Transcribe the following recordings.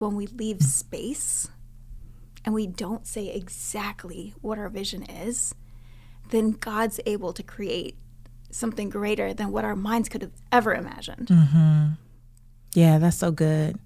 when we leave space and we don't say exactly what our vision is, then God's able to create something greater than what our minds could have ever imagined. Mm-hmm. Yeah, that's so good.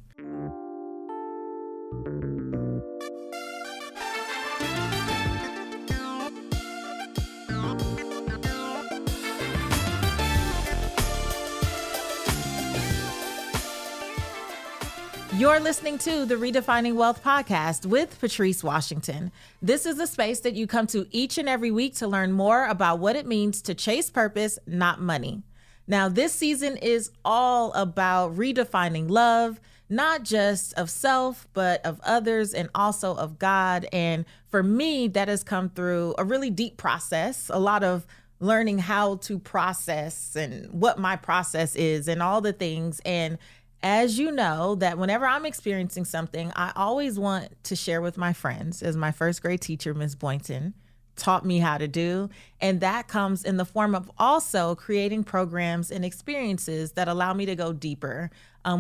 You're listening to the Redefining Wealth podcast with Patrice Washington. This is a space that you come to each and every week to learn more about what it means to chase purpose, not money. Now, this season is all about redefining love, not just of self, but of others and also of God. And for me, that has come through a really deep process, a lot of learning how to process and what my process is and all the things. And as you know, that whenever I'm experiencing something, I always want to share with my friends, as my first grade teacher, Ms. Boynton, taught me how to do. And that comes in the form of also creating programs and experiences that allow me to go deeper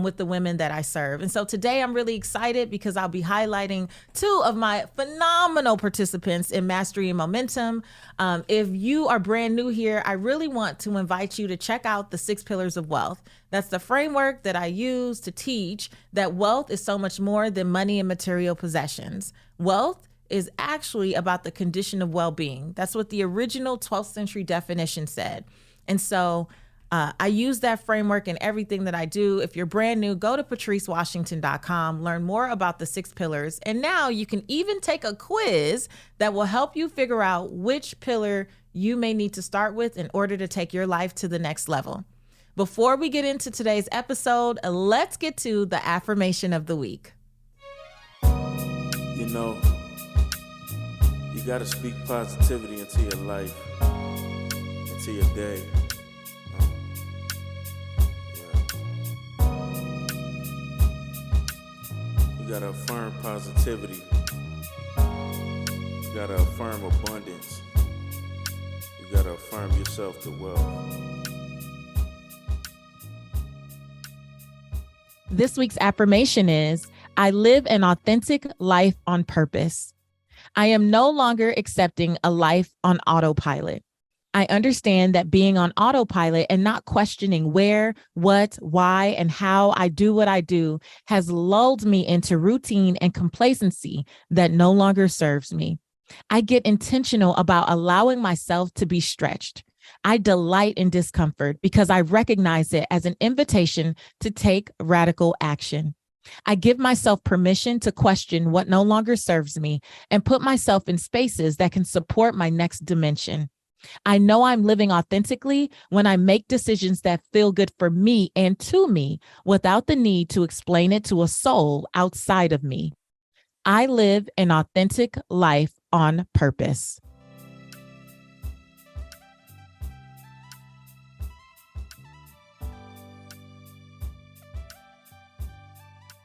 with the women that I serve. And so today I'm really excited because I'll be highlighting two of my phenomenal participants in Mastery Momentum. If you are brand new here, I really want to invite you to check out the 6 Pillars of Wealth. That's the framework that I use to teach that wealth is so much more than money and material possessions. Wealth is actually about the condition of well-being. That's what the original 12th century definition said. And so I use that framework in everything that I do. If you're brand new, go to patricewashington.com, learn more about the 6 pillars. And now you can even take a quiz that will help you figure out which pillar you may need to start with in order to take your life to the next level. Before we get into today's episode, let's get to the affirmation of the week. You know, you got to speak positivity into your life, into your day. You got to affirm positivity. You got to affirm abundance. You got to affirm yourself to wealth. This week's affirmation is, I live an authentic life on purpose. I am no longer accepting a life on autopilot. I understand that being on autopilot and not questioning where, what, why, and how I do what I do has lulled me into routine and complacency that no longer serves me. I get intentional about allowing myself to be stretched. I delight in discomfort because I recognize it as an invitation to take radical action. I give myself permission to question what no longer serves me and put myself in spaces that can support my next dimension. I know I'm living authentically when I make decisions that feel good for me and to me without the need to explain it to a soul outside of me. I live an authentic life on purpose.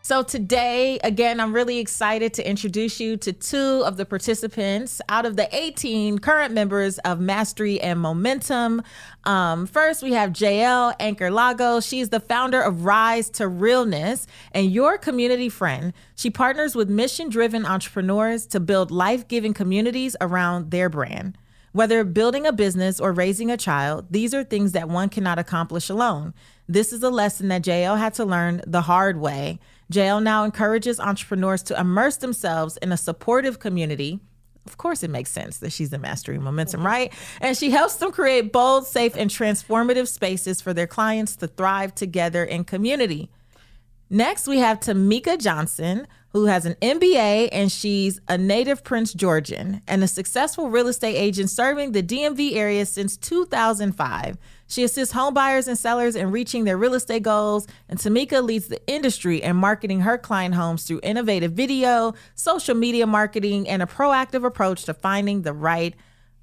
So today, again, I'm really excited to introduce you to 2 of the participants out of the 18 current members of Mastery and Momentum. First, we have Jael Anker-Lagos. She's the founder of Rise to Realness and your community friend. She partners with mission-driven entrepreneurs to build life-giving communities around their brand. Whether building a business or raising a child, these are things that one cannot accomplish alone. This is a lesson that Jael had to learn the hard way. Jael now encourages entrepreneurs to immerse themselves in a supportive community. Of course, it makes sense that she's in Mastery Momentum, right? And she helps them create bold, safe, and transformative spaces for their clients to thrive together in community. Next, we have Tamika Johnson, who has an MBA, and she's a native Prince Georgian and a successful real estate agent serving the DMV area since 2005. She assists home buyers and sellers in reaching their real estate goals, and Tamika leads the industry in marketing her client homes through innovative video, social media marketing, and a proactive approach to finding the right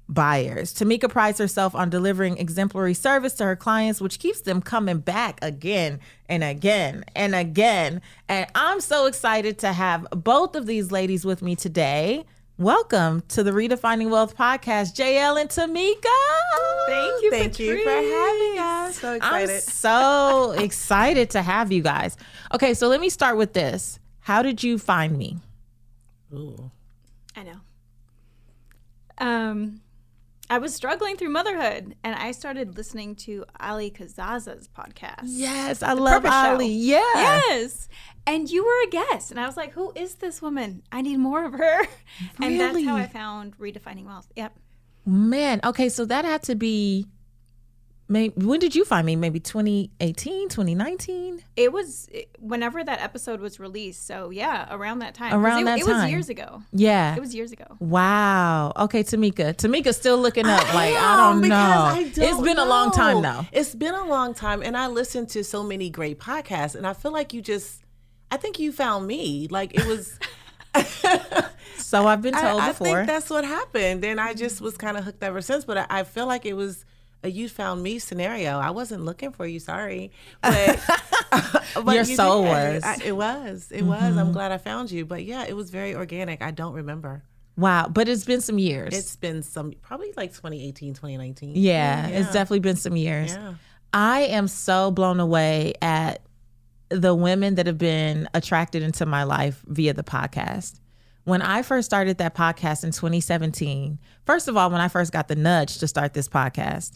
buyers. Tamika prides herself on delivering exemplary service to her clients, which keeps them coming back again and again and again. And I'm so excited to have both of these ladies with me today. Welcome to the Redefining Wealth podcast, Jael and Tamika. Thank you, Thank you for having us. So excited. I'm so excited to have you guys. Okay, so let me start with this. How did you find me? Ooh. I know. I was struggling through motherhood, and I started listening to Ali Kazaza's podcast. Yes, I love Purpose Show. Ali. Yeah. Yes. And you were a guest, and I was like, who is this woman? I need more of her. And that's how Really? I found Redefining Wealth. Yep. Man, okay, so that had to be, when did you find me? Maybe 2018, 2019? It was whenever that episode was released. So, yeah, around that time. 'Cause Around that it time. was years ago. Yeah. It was years ago. Wow. Okay, Tamika. Tamika's still looking up. I don't know. I don't It's been a long time know. though. It's been a long time, and I listened to so many great podcasts, and I feel like I think you found me. Like it was. So I've been told I before. think that's what happened, and I just was kind of hooked ever since. But I feel like it was a you found me scenario. I wasn't looking for you, sorry, but, but Your you soul did. was. It was. I'm glad I found you, but yeah, it was very organic. I don't remember. Wow. But it's been some years. It's been probably like 2018, 2019. Yeah, it's definitely been some years. Yeah. I am so blown away at the women that have been attracted into my life via the podcast. When I first started that podcast in 2017, first of all, when I first got the nudge to start this podcast,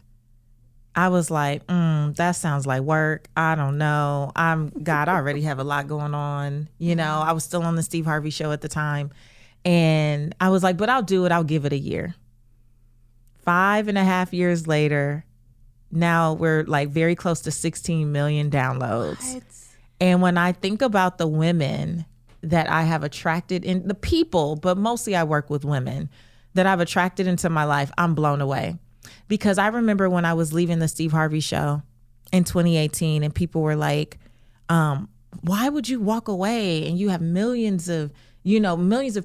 I was like, that sounds like work. I don't know. I already have a lot going on. You know, I was still on the Steve Harvey show at the time. And I was like, but I'll do it. I'll give it a year. 5.5 years later, now we're like very close to 16 million downloads. And when I think about the women that I have attracted in the people, but mostly I work with women that I've attracted into my life, I'm blown away. Because I remember when I was leaving the Steve Harvey show in 2018 and people were like, why would you walk away and you have millions of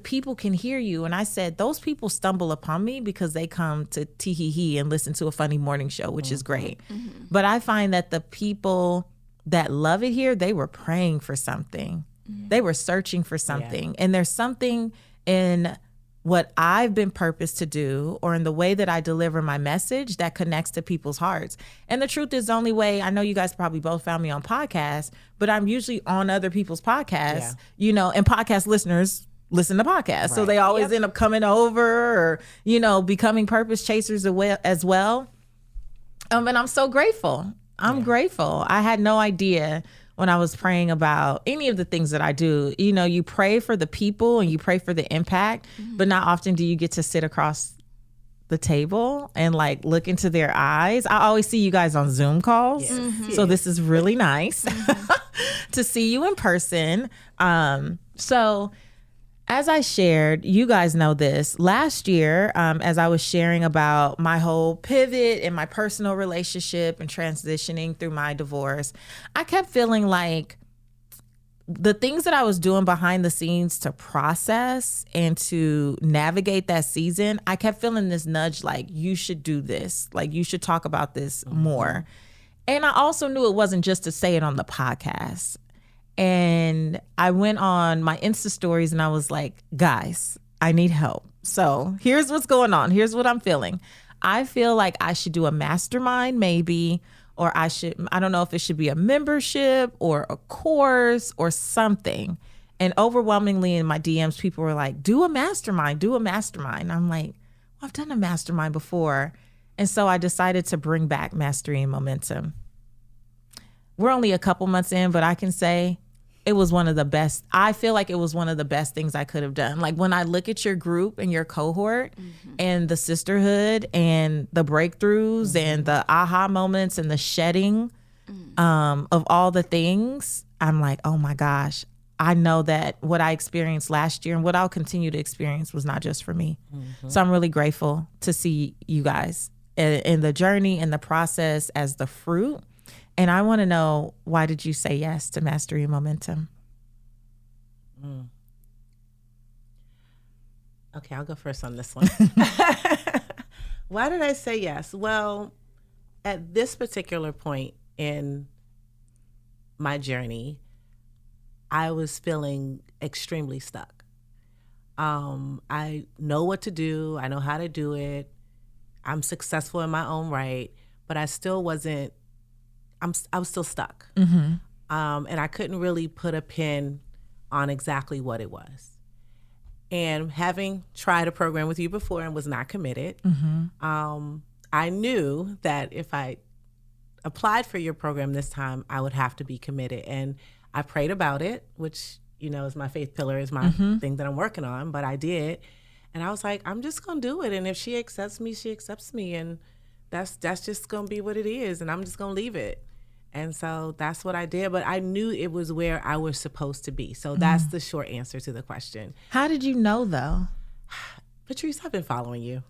people can hear you? And I said, those people stumble upon me because they come to tee-hee-hee and listen to a funny morning show, which is great. Mm-hmm. But I find that the people that love it here, they were praying for something. Mm-hmm. They were searching for something. Yeah. And there's something in what I've been purposed to do or in the way that I deliver my message that connects to people's hearts. And the truth is the only way, I know you guys probably both found me on podcasts, but I'm usually on other people's podcasts, and podcast listeners listen to podcasts. Right. So they always end up coming over or, becoming purpose chasers as well. And I'm so grateful. I'm grateful. I had no idea when I was praying about any of the things that I do. You pray for the people and you pray for the impact, but not often do you get to sit across the table and like look into their eyes. I always see you guys on Zoom calls. Yes. Mm-hmm. So this is really nice to see you in person. So as I shared, you guys know this, last year, as I was sharing about my whole pivot and my personal relationship and transitioning through my divorce, I kept feeling like the things that I was doing behind the scenes to process and to navigate that season, I kept feeling this nudge like, you should do this, like you should talk about this more. And I also knew it wasn't just to say it on the podcast. And I went on my Insta stories and I was like, guys, I need help. So here's what's going on. Here's what I'm feeling. I feel like I should do a mastermind maybe, or I don't know if it should be a membership or a course or something. And overwhelmingly in my DMs, people were like, do a mastermind. I'm like, well, I've done a mastermind before. And so I decided to bring back Mastery Momentum. We're only a couple months in, but I can say it was one of the best. I feel like it was one of the best things I could have done. Like when I look at your group and your cohort and the sisterhood and the breakthroughs and the aha moments and the shedding of all the things, I'm like, oh my gosh, I know that what I experienced last year and what I'll continue to experience was not just for me. So I'm really grateful to see you guys in the journey and the process as the fruit. And I want to know, why did you say yes to Mastery Momentum? Okay, I'll go first on this one. Why did I say yes? Well, at this particular point in my journey, I was feeling extremely stuck. I know what to do. I know how to do it. I'm successful in my own right, but I still wasn't. I was still stuck. And I couldn't really put a pin on exactly what it was. And having tried a program with you before and was not committed, I knew that if I applied for your program this time, I would have to be committed. And I prayed about it, which, is my faith pillar, is my thing that I'm working on, but I did. And I was like, I'm just going to do it. And if she accepts me, she accepts me. And that's just going to be what it is. And I'm just going to leave it. And so that's what I did. But I knew it was where I was supposed to be. So that's the short answer to the question. How did you know, though? Patrice, I've been following you.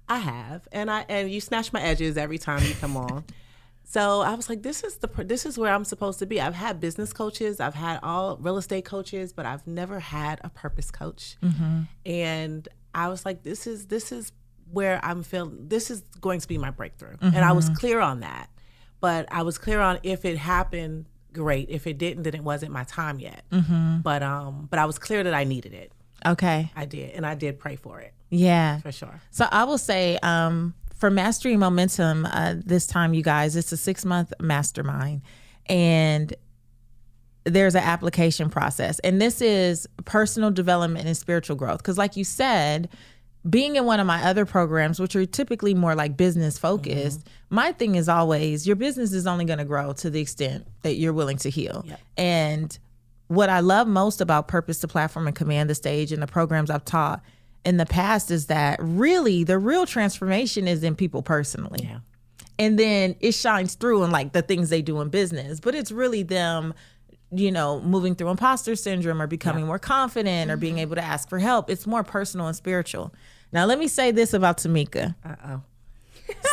I have. And you snatch my edges every time you come on. So I was like, this is where I'm supposed to be. I've had business coaches. I've had all real estate coaches, but I've never had a purpose coach. And I was like, this is where I'm feeling, this is going to be my breakthrough. And I was clear on that. But I was clear on if it happened, great. If it didn't, then it wasn't my time yet. But I was clear that I needed it. Okay. I did. And I did pray for it. Yeah. For sure. So I will say, for Mastery Momentum, this time, you guys, it's a 6-month mastermind. And there's an application process. And this is personal development and spiritual growth. Because like you said, being in one of my other programs, which are typically more like business focused, my thing is always your business is only going to grow to the extent that you're willing to heal. Yep. And what I love most about Purpose to Platform and Command the Stage and the programs I've taught in the past is that really the real transformation is in people personally. Yeah. And then it shines through in like the things they do in business, but it's really them, moving through imposter syndrome or becoming more confident or being able to ask for help. It's more personal and spiritual. Now, let me say this about Tamika.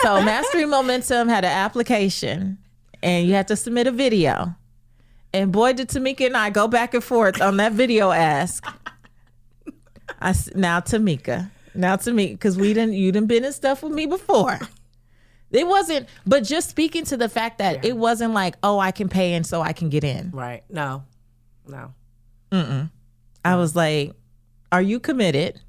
So Mastery Momentum had an application and you had to submit a video. And boy, did Tamika and I go back and forth on that video ask. Now Tamika, because you done been in stuff with me before. It wasn't, but just speaking to the fact that it wasn't like, oh, I can pay and so I can get in. Right. No. I was like, are you committed?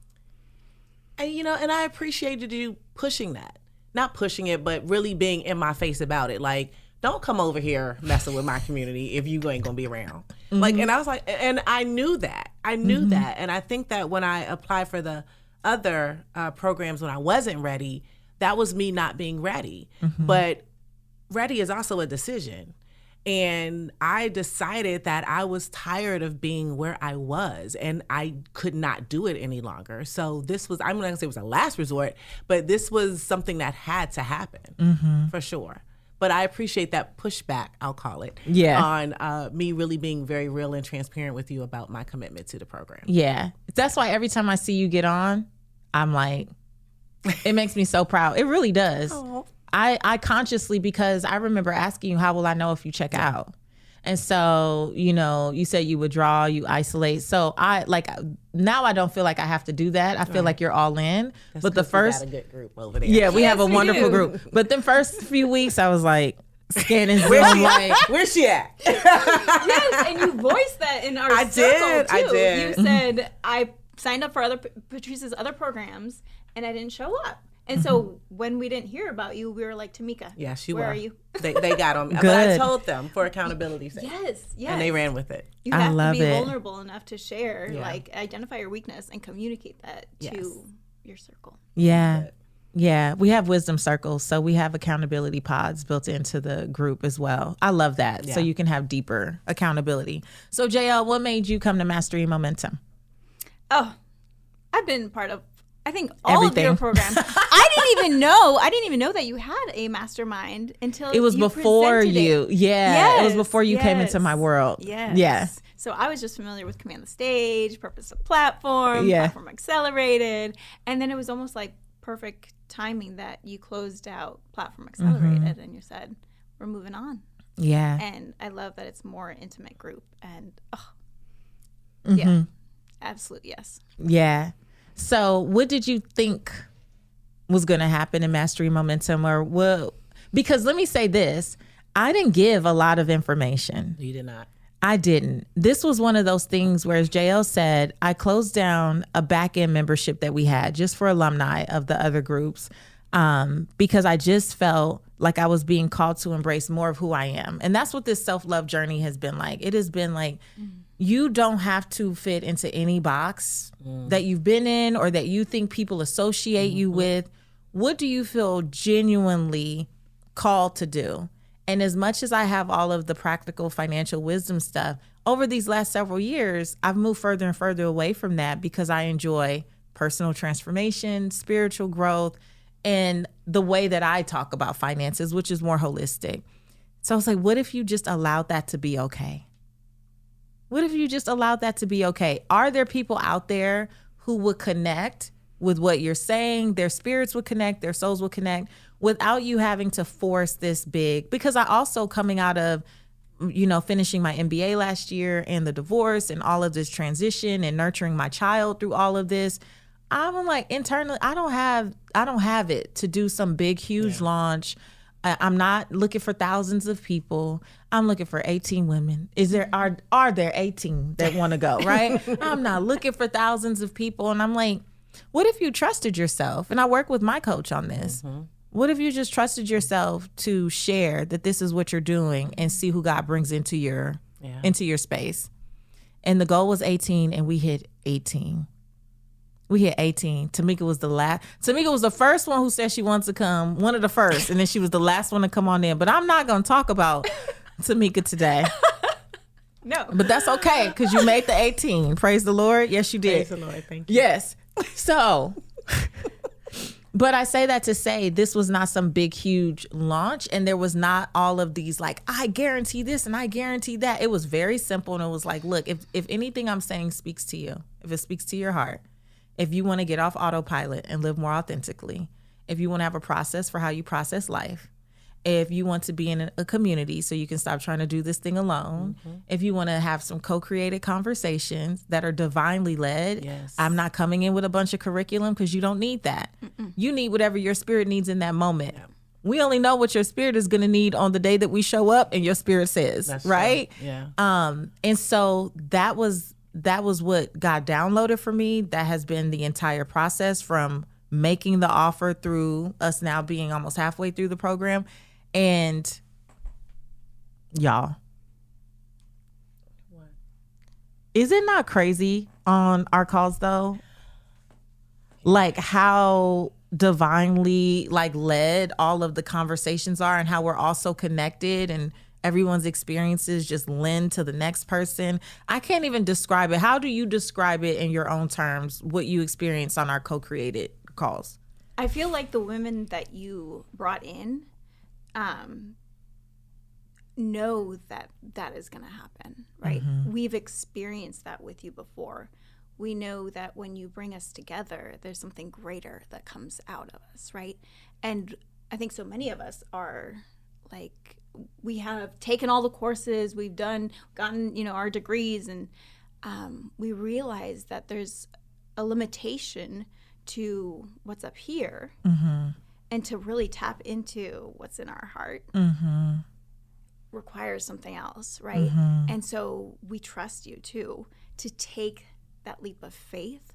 And, and I appreciated you pushing that. Not pushing it, but really being in my face about it. Like, don't come over here messing with my community if you ain't gonna be around. Like, and I was like, and I knew that. That. And I think that when I applied for the other programs when I wasn't ready, that was me not being ready. But ready is also a decision. And I decided that I was tired of being where I was and I could not do it any longer. So this was, I'm not gonna say it was a last resort, but this was something that had to happen for sure. But I appreciate that pushback, I'll call it, on me really being very real and transparent with you about my commitment to the program. Yeah. That's why every time I see you get on, I'm like, it makes me so proud. It really does. Oh. I consciously, because I remember asking you, how will I know if you check out? And so, you said you withdraw, you isolate. So now I don't feel like I have to do that. I feel like you're all in. That's but the first, we got a good group over there. Yeah, we have a wonderful group. But the first few weeks I was like scanning Zoom, where's she at? Yes, and you voiced that in our circle too. I did. You said, I signed up for Patrice's other programs and I didn't show up. And so when we didn't hear about you, we were like, Tamika, where are you? They got on me. But I told them for accountability's sake. Yes. And they ran with it. You have to be vulnerable enough to share, identify your weakness and communicate that to your circle. Yeah. Yeah. We have wisdom circles. So we have accountability pods built into the group as well. I love that. Yeah. So you can have deeper accountability. So Jael, what made you come to Mastery Momentum? Oh, I've been part of, I think, all of your programs. I didn't even know that you had a mastermind until it was before you. Yeah. Yes, it was before you came into my world. Yes. Yeah. So I was just familiar with Command the Stage, Purpose of Platform, Platform Accelerated. And then it was almost like perfect timing that you closed out Platform Accelerated and you said, we're moving on. Yeah. And I love that it's more intimate group. And yeah, absolute yes. Yeah. So what did you think was going to happen in Mastery Momentum? Because let me say this, I didn't give a lot of information. You did not. I didn't. This was one of those things where, as Jael said, I closed down a back-end membership that we had just for alumni of the other groups because I just felt like I was being called to embrace more of who I am. And that's what this self-love journey has been like. It has been like, you don't have to fit into any box that you've been in or that you think people associate you with. What do you feel genuinely called to do? And as much as I have all of the practical financial wisdom stuff, over these last several years, I've moved further and further away from that because I enjoy personal transformation, spiritual growth, and the way that I talk about finances, which is more holistic. So I was like, what if you just allowed that to be okay? What if you just allowed that to be okay? Are there people out there who would connect with what you're saying? Their spirits would connect, their souls would connect without you having to force this big. Because I also, coming out of, finishing my MBA last year and the divorce and all of this transition and nurturing my child through all of this, I'm like, internally, I don't have it to do some big, huge launch. I'm not looking for thousands of people. I'm looking for 18 women. Are there 18 that want to go, right? I'm not looking for thousands of people. And I'm like, what if you trusted yourself? And I work with my coach on this. What if you just trusted yourself to share that this is what you're doing and see who God brings into your space? And the goal was 18 and we hit 18. We hit 18. Tamika was the last. Tamika was the first one who said she wants to come, one of the first, and then she was the last one to come on in. But I'm not going to talk about Tamika today. No. But that's okay because you made the 18. Praise the Lord. Yes, you did. Praise the Lord. Thank you. Yes. So, but I say that to say this was not some big, huge launch. And there was not all of these like, I guarantee this and I guarantee that. It was very simple. And it was like, look, if anything I'm saying speaks to you, if it speaks to your heart, if you want to get off autopilot and live more authentically, if you want to have a process for how you process life, if you want to be in a community so you can stop trying to do this thing alone, if you want to have some co-created conversations that are divinely led, I'm not coming in with a bunch of curriculum because you don't need that. You need whatever your spirit needs in that moment. Yeah. We only know what your spirit is going to need on the day that we show up and your spirit says, that's right? True. Yeah. And so that was what God downloaded for me. That has been the entire process from making the offer through us now being almost halfway through the program. And y'all, what? Is it not crazy on our calls though? Like how divinely led all of the conversations are and how we're all so connected and everyone's experiences just lend to the next person. I can't even describe it. How do you describe it in your own terms, what you experienced on our co-created calls? I feel like the women that you brought in know that is going to happen, right? We've experienced that with you before. We know that when you bring us together, there's something greater that comes out of us, right? And I think so many of us are like, we have taken all the courses, we've gotten, our degrees, and we realize that there's a limitation to what's up here, and to really tap into what's in our heart requires something else, right? And so we trust you too to take that leap of faith.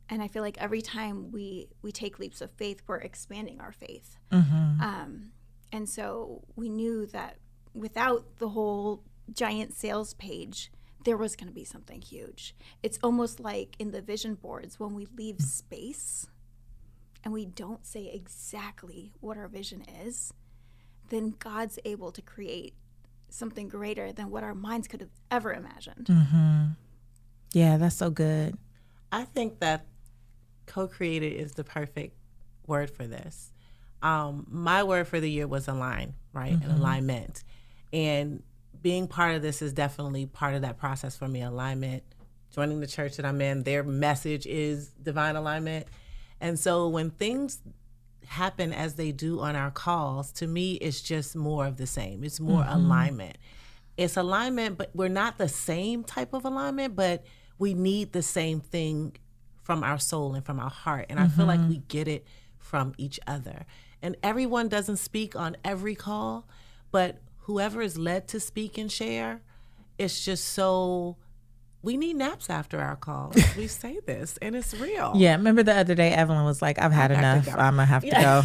And I feel like every time we take leaps of faith, we're expanding our faith. And so we knew that without the whole giant sales page, there was going to be something huge. It's almost like in the vision boards, when we leave space and we don't say exactly what our vision is, then God's able to create something greater than what our minds could have ever imagined. Yeah, that's so good. I think that co-created is the perfect word for this. My word for the year was align, right? And alignment. And being part of this is definitely part of that process for me. Alignment, joining the church that I'm in, their message is divine alignment. And so when things happen as they do on our calls, to me, it's just more of the same. It's more alignment. It's alignment, but we're not the same type of alignment, but we need the same thing from our soul and from our heart. And I feel like we get it from each other. And everyone doesn't speak on every call, but whoever is led to speak and share, it's just so, we need naps after our calls. We say this, and it's real. Yeah, remember the other day, Evelyn was like, I've had enough. I'm going to have to go.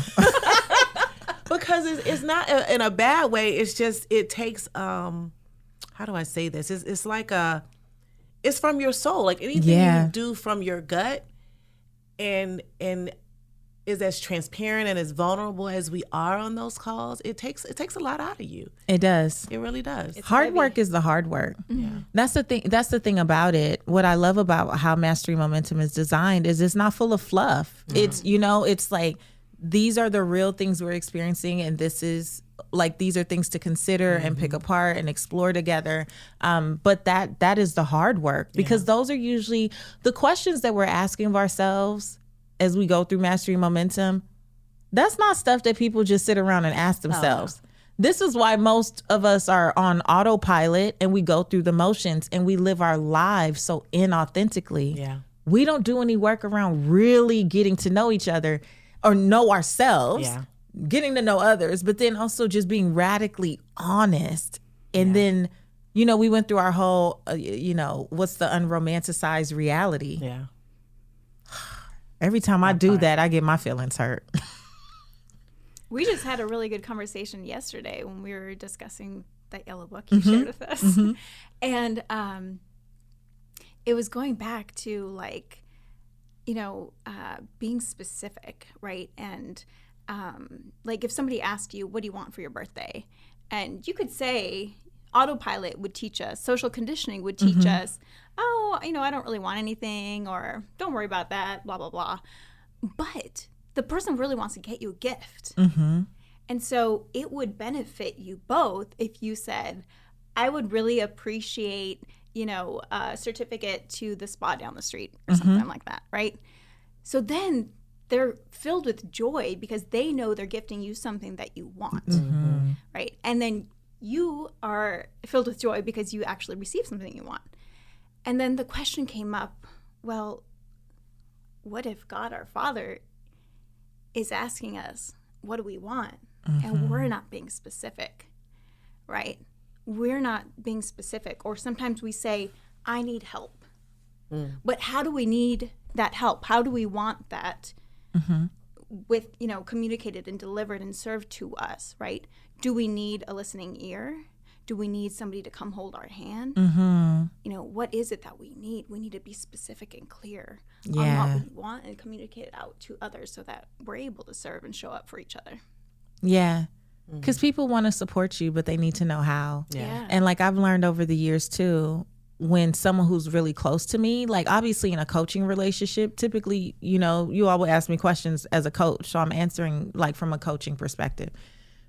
Because it's not in a bad way. It's just, it takes, how do I say this? It's like it's from your soul. Like anything you do from your gut and is as transparent and as vulnerable as we are on those calls, it takes a lot out of you. It does. It really does. It's hard work is the hard work. Yeah. That's the thing about it. What I love about how Mastery Momentum is designed is it's not full of fluff. It's, it's like, these are the real things we're experiencing, and this is like, these are things to consider and pick apart and explore together. But that is the hard work, because those are usually the questions that we're asking of ourselves as we go through Mastery Momentum. That's not stuff that people just sit around and ask themselves. This is why most of us are on autopilot, and we go through the motions and we live our lives so inauthentically. Yeah. We don't do any work around really getting to know each other or know ourselves, getting to know others, but then also just being radically honest. And then, we went through our whole, what's the unromanticized reality? Yeah. Every time I do that, I get my feelings hurt. We just had a really good conversation yesterday when we were discussing that yellow book you shared with us. And it was going back to like, being specific, right? And like if somebody asked you, what do you want for your birthday? And you could say, autopilot would teach us, social conditioning would teach us, oh, I don't really want anything, or don't worry about that, blah, blah, blah. But the person really wants to get you a gift. And so it would benefit you both if you said, I would really appreciate, a certificate to the spa down the street or something like that, right? So then they're filled with joy because they know they're gifting you something that you want, right? And then you are filled with joy because you actually receive something you want. And then the question came up, well, what if God, our Father, is asking us, what do we want? And we're not being specific, right? We're not being specific. Or sometimes we say, I need help. But how do we need that help? How do we want that with, communicated and delivered and served to us, right? Do we need a listening ear? Do we need somebody to come hold our hand? What is it that we need? We need to be specific and clear on what we want and communicate it out to others so that we're able to serve and show up for each other. Yeah. Because people want to support you, but they need to know how. Yeah. And like I've learned over the years too, when someone who's really close to me, like obviously in a coaching relationship, typically, you always ask me questions as a coach. So I'm answering like from a coaching perspective.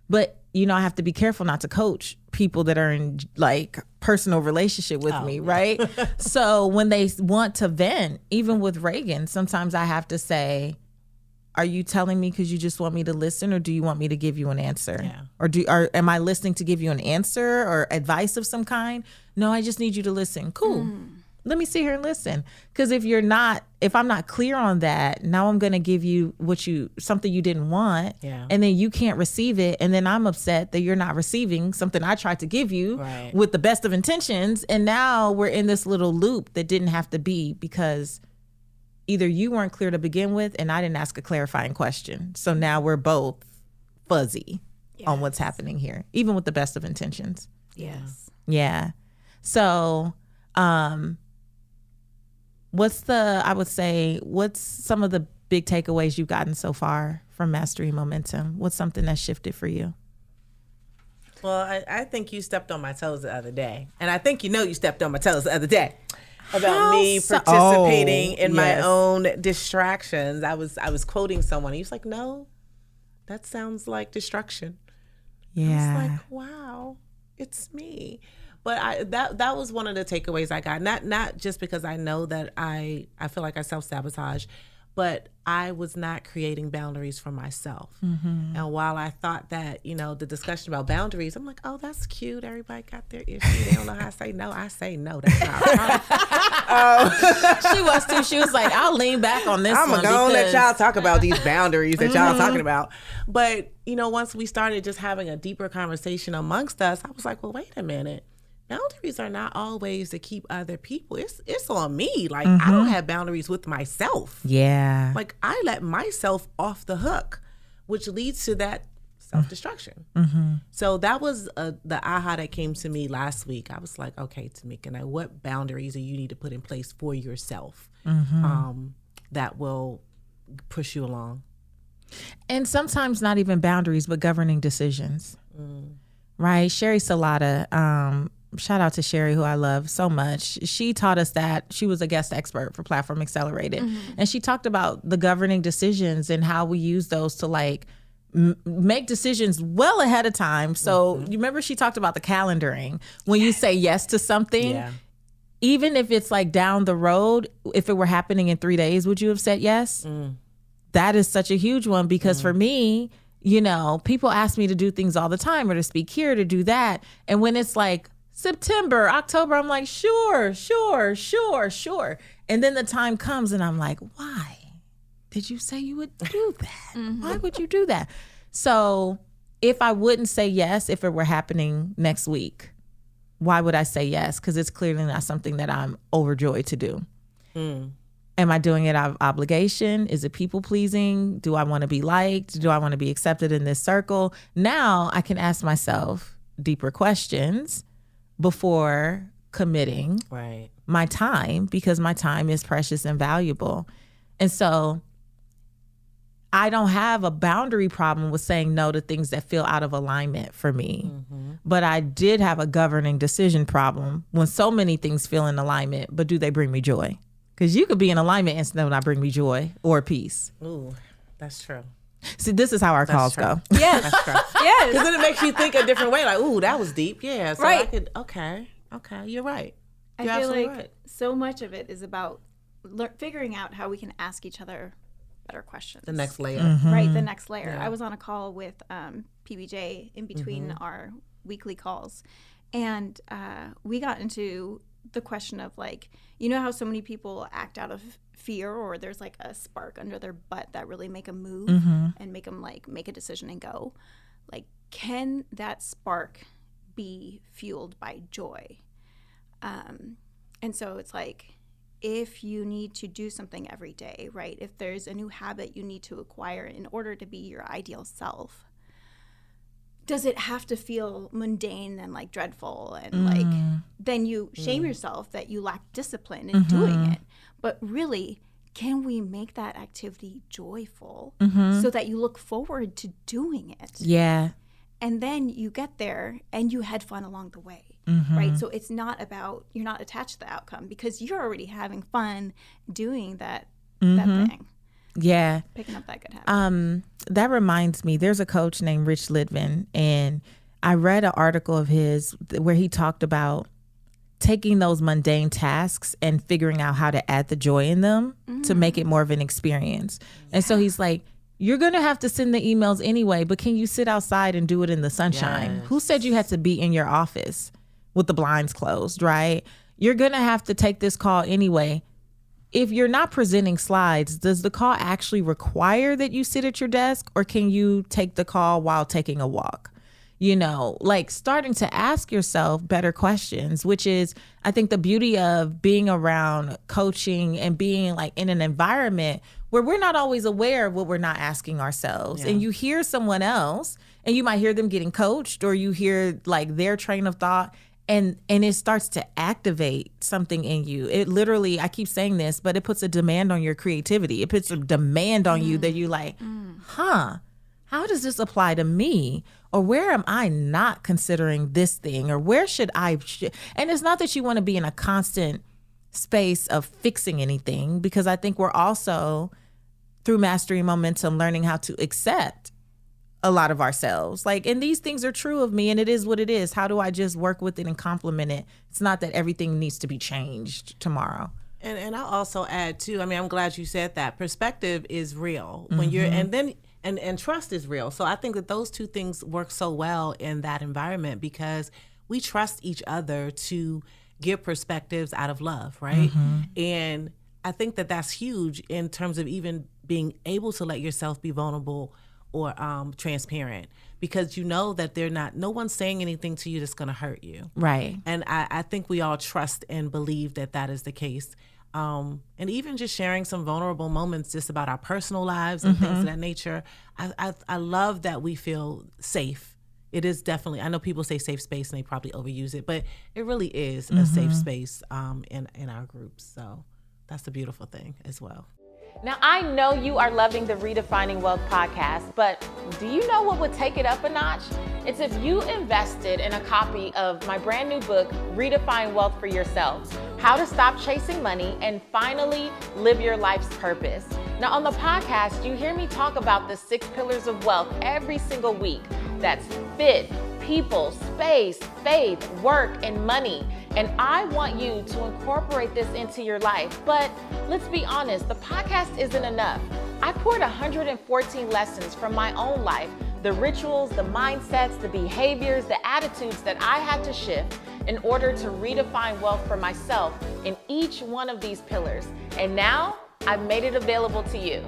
But, I have to be careful not to coach people that are in like personal relationship with me, right? So when they want to vent, even with Reagan, sometimes I have to say, are you telling me because you just want me to listen, or do you want me to give you an answer? Yeah. Or am I listening to give you an answer or advice of some kind? No, I just need you to listen. Cool. Let me sit here and listen. Because if I'm not clear on that, now I'm going to give you something you didn't want, and then you can't receive it. And then I'm upset that you're not receiving something I tried to give you with the best of intentions. And now we're in this little loop that didn't have to be, because either you weren't clear to begin with and I didn't ask a clarifying question. So now we're both fuzzy on what's happening here, even with the best of intentions. Yes. Yeah. So, what's some of the big takeaways you've gotten so far from Mastery Momentum? What's something that shifted for you? Well, I think you stepped on my toes the other day. And I think you stepped on my toes the other day about me participating in my own distractions. I was quoting someone. He was like, no, that sounds like destruction. Yeah. I was like, wow, it's me. But that was one of the takeaways I got. Not just because I know that I feel like I self-sabotage, but I was not creating boundaries for myself. And while I thought that, the discussion about boundaries, I'm like, oh, that's cute. Everybody got their issue. They don't know how to say no. I say no. That's not a She was too. She was like, I'll lean back on this one. I'm going to let y'all talk about these boundaries that y'all talking about. But, once we started just having a deeper conversation amongst us, I was like, well, wait a minute. Boundaries are not always to keep other people. It's on me. Like, I don't have boundaries with myself. Yeah. Like, I let myself off the hook, which leads to that self-destruction. So that was the aha that came to me last week. I was like, okay, Tamika, now what boundaries do you need to put in place for yourself that will push you along? And sometimes not even boundaries, but governing decisions. Right? Sherry Salata, shout out to Sherry, who I love so much. She taught us that. She was a guest expert for Platform Accelerated. And she talked about the governing decisions and how we use those to like make decisions well ahead of time. So you remember she talked about the calendaring. When you say yes to something, even if it's like down the road, if it were happening in 3 days, would you have said yes? That is such a huge one because for me, you know, people ask me to do things all the time or to speak here, to do that. And when it's like September, October, I'm like, sure. And then the time comes and I'm like, why did you say you would do that? Why would you do that? So if I wouldn't say yes, if it were happening next week, why would I say yes? Because it's clearly not something that I'm overjoyed to do. Am I doing it out of obligation? Is it people pleasing? Do I want to be liked? Do I want to be accepted in this circle? Now I can ask myself deeper questions before committing my time, because my time is precious and valuable. And so I don't have a boundary problem with saying no to things that feel out of alignment for me. But I did have a governing decision problem when so many things feel in alignment, but do they bring me joy? Because you could be in alignment and still not bring me joy or peace. Ooh, that's true. See, this is how our calls go. Yes. That's true. Yes. Because then it makes you think a different way. Like, ooh, that was deep. Yeah. So Right. I could, okay, you're right. I You're feel absolutely like right. so much of it is about figuring out how we can ask each other better questions. The next layer. Right, the next layer. Yeah. I was on a call with PBJ in between our weekly calls, and we got into the question of like, you know how so many people act out of fear, or there's like a spark under their butt that really make them move and make them like make a decision and go. Like, can that spark be fueled by joy? And so it's like, if you need to do something every day, right? If there's a new habit you need to acquire in order to be your ideal self, does it have to feel mundane and like dreadful and like then you shame yourself that you lack discipline in doing it? But really, can we make that activity joyful so that you look forward to doing it? Yeah. And then you get there and you had fun along the way, right? So it's not about, you're not attached to the outcome because you're already having fun doing that thing, Yeah. picking up that good habit. That reminds me, there's a coach named Rich Litvin, and I read an article of his where he talked about taking those mundane tasks and figuring out how to add the joy in them to make it more of an experience. And so he's like, you're going to have to send the emails anyway, but can you sit outside and do it in the sunshine? Yes. Who said you had to be in your office with the blinds closed, right? You're going to have to take this call anyway. If you're not presenting slides, does the call actually require that you sit at your desk, or can you take the call while taking a walk? You know, like starting to ask yourself better questions, which is, I think, the beauty of being around coaching and being like in an environment where we're not always aware of what we're not asking ourselves. And you hear someone else and you might hear them getting coached, or you hear like their train of thought, and it starts to activate something in you. It literally, I keep saying this, but it puts a demand on your creativity. It puts a demand on you that you like, how does this apply to me? Or where am I not considering this thing? Or where should I? And it's not that you want to be in a constant space of fixing anything, because I think we're also, through Mastery Momentum, learning how to accept a lot of ourselves. Like, and these things are true of me and it is what it is. How do I just work with it and complement it? It's not that everything needs to be changed tomorrow. And I'll also add too, I mean, I'm glad you said that. Perspective is real when you're, and then, and trust is real. So I think that those two things work so well in that environment because we trust each other to give perspectives out of love, right? And I think that that's huge in terms of even being able to let yourself be vulnerable or transparent, because you know that no one's saying anything to you that's going to hurt you. Right. And I think we all trust and believe that that is the case. And even just sharing some vulnerable moments just about our personal lives and things of that nature. I love that we feel safe. It is definitely, I know people say safe space and they probably overuse it, but it really is a safe space in our groups. So that's a beautiful thing as well. Now, I know you are loving the Redefining Wealth podcast, but do you know what would take it up a notch? It's if you invested in a copy of my brand new book, Redefine Wealth for Yourself, How to Stop Chasing Money and Finally Live Your Life's Purpose. Now, on the podcast, you hear me talk about the 6 pillars of wealth every single week. That's fit, people, space, faith, work, and money. And I want you to incorporate this into your life. But let's be honest, the podcast isn't enough. I poured 114 lessons from my own life, the rituals, the mindsets, the behaviors, the attitudes that I had to shift in order to redefine wealth for myself in each one of these pillars. And now I've made it available to you.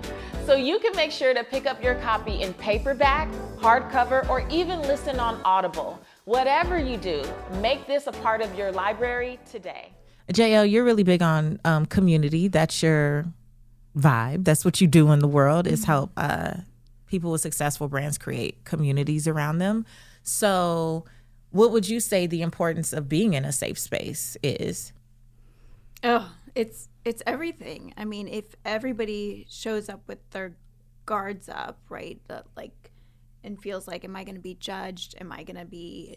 So you can make sure to pick up your copy in paperback, hardcover, or even listen on Audible. Whatever you do, make this a part of your library today. Jael, you're really big on community. That's your vibe. That's what you do in the world, is help people with successful brands create communities around them. So what would you say the importance of being in a safe space is? Oh, it's everything. I mean, if everybody shows up with their guards up, right, and feels like, am I going to be judged? Am I going to be,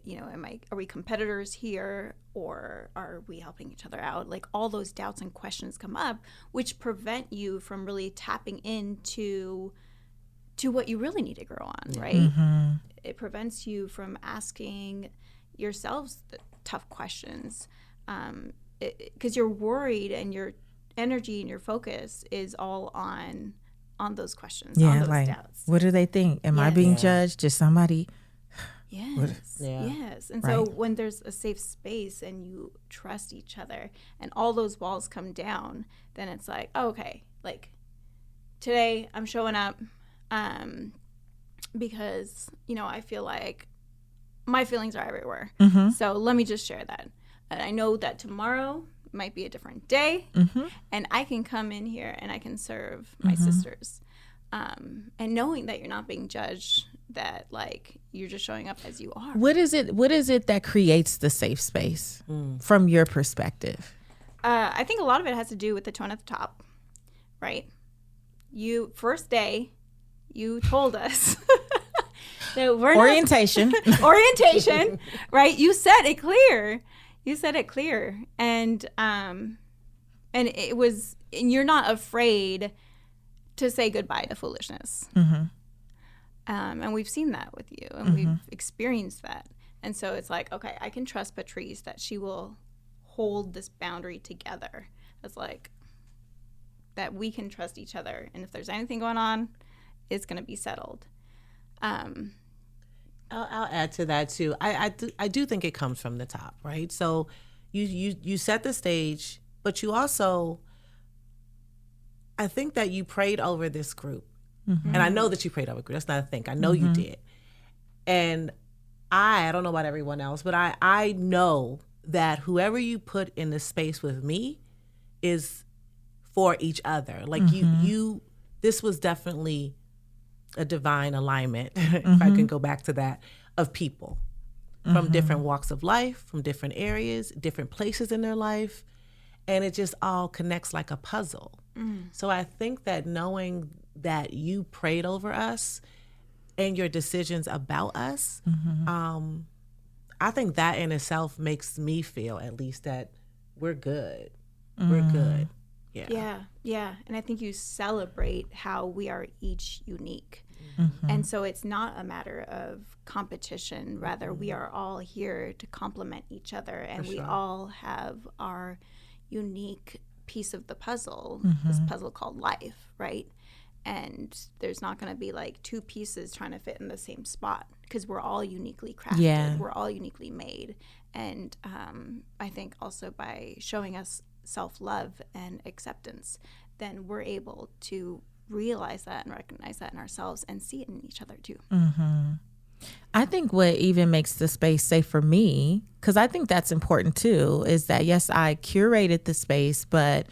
are we competitors here, or are we helping each other out? Like, all those doubts and questions come up, which prevent you from really tapping into what you really need to grow on, right? Mm-hmm. It prevents you from asking yourselves the tough questions, because you're worried and your energy and your focus is all on those questions, on those doubts. What do they think? Am I being judged? Is somebody? Yes. And so when there's a safe space and you trust each other and all those walls come down, then it's like, oh, okay, like today I'm showing up because, I feel like my feelings are everywhere. Mm-hmm. So let me just share that. And I know that tomorrow might be a different day, and I can come in here and I can serve my sisters. And knowing that you're not being judged, that like you're just showing up as you are. What is it that creates the safe space from your perspective? I think a lot of it has to do with the tone at the top, right? First day, you told us that we're orientation, right? You said it clear. And it was, and you're not afraid to say goodbye to foolishness. Mm-hmm. And we've seen that with you, and we've experienced that. And so it's like, okay, I can trust Patrice that she will hold this boundary together. It's like that we can trust each other, and if there's anything going on, it's going to be settled. I'll add to that too. I do think it comes from the top, right? So you set the stage, but you also, I think that you prayed over this group. Mm-hmm. And I know that you prayed over a group. That's not a thing. I know you did. And I don't know about everyone else, but I know that whoever you put in the space with me is for each other. Like you this was definitely a divine alignment, if I can go back to that, of people from different walks of life, from different areas, different places in their life. And it just all connects like a puzzle. So I think that knowing that you prayed over us and your decisions about us, I think that in itself makes me feel at least that we're good. We're good. Yeah. And I think you celebrate how we are each unique. And so it's not a matter of competition. Rather, we are all here to complement each other, and we all have our unique piece of the puzzle, this puzzle called life, right? And there's not going to be like two pieces trying to fit in the same spot, because we're all uniquely crafted. We're all uniquely made. And I think also by showing us self-love and acceptance, then we're able to realize that and recognize that in ourselves and see it in each other too. I think what even makes the space safe for me, because I think that's important too, is that yes, I curated the space, but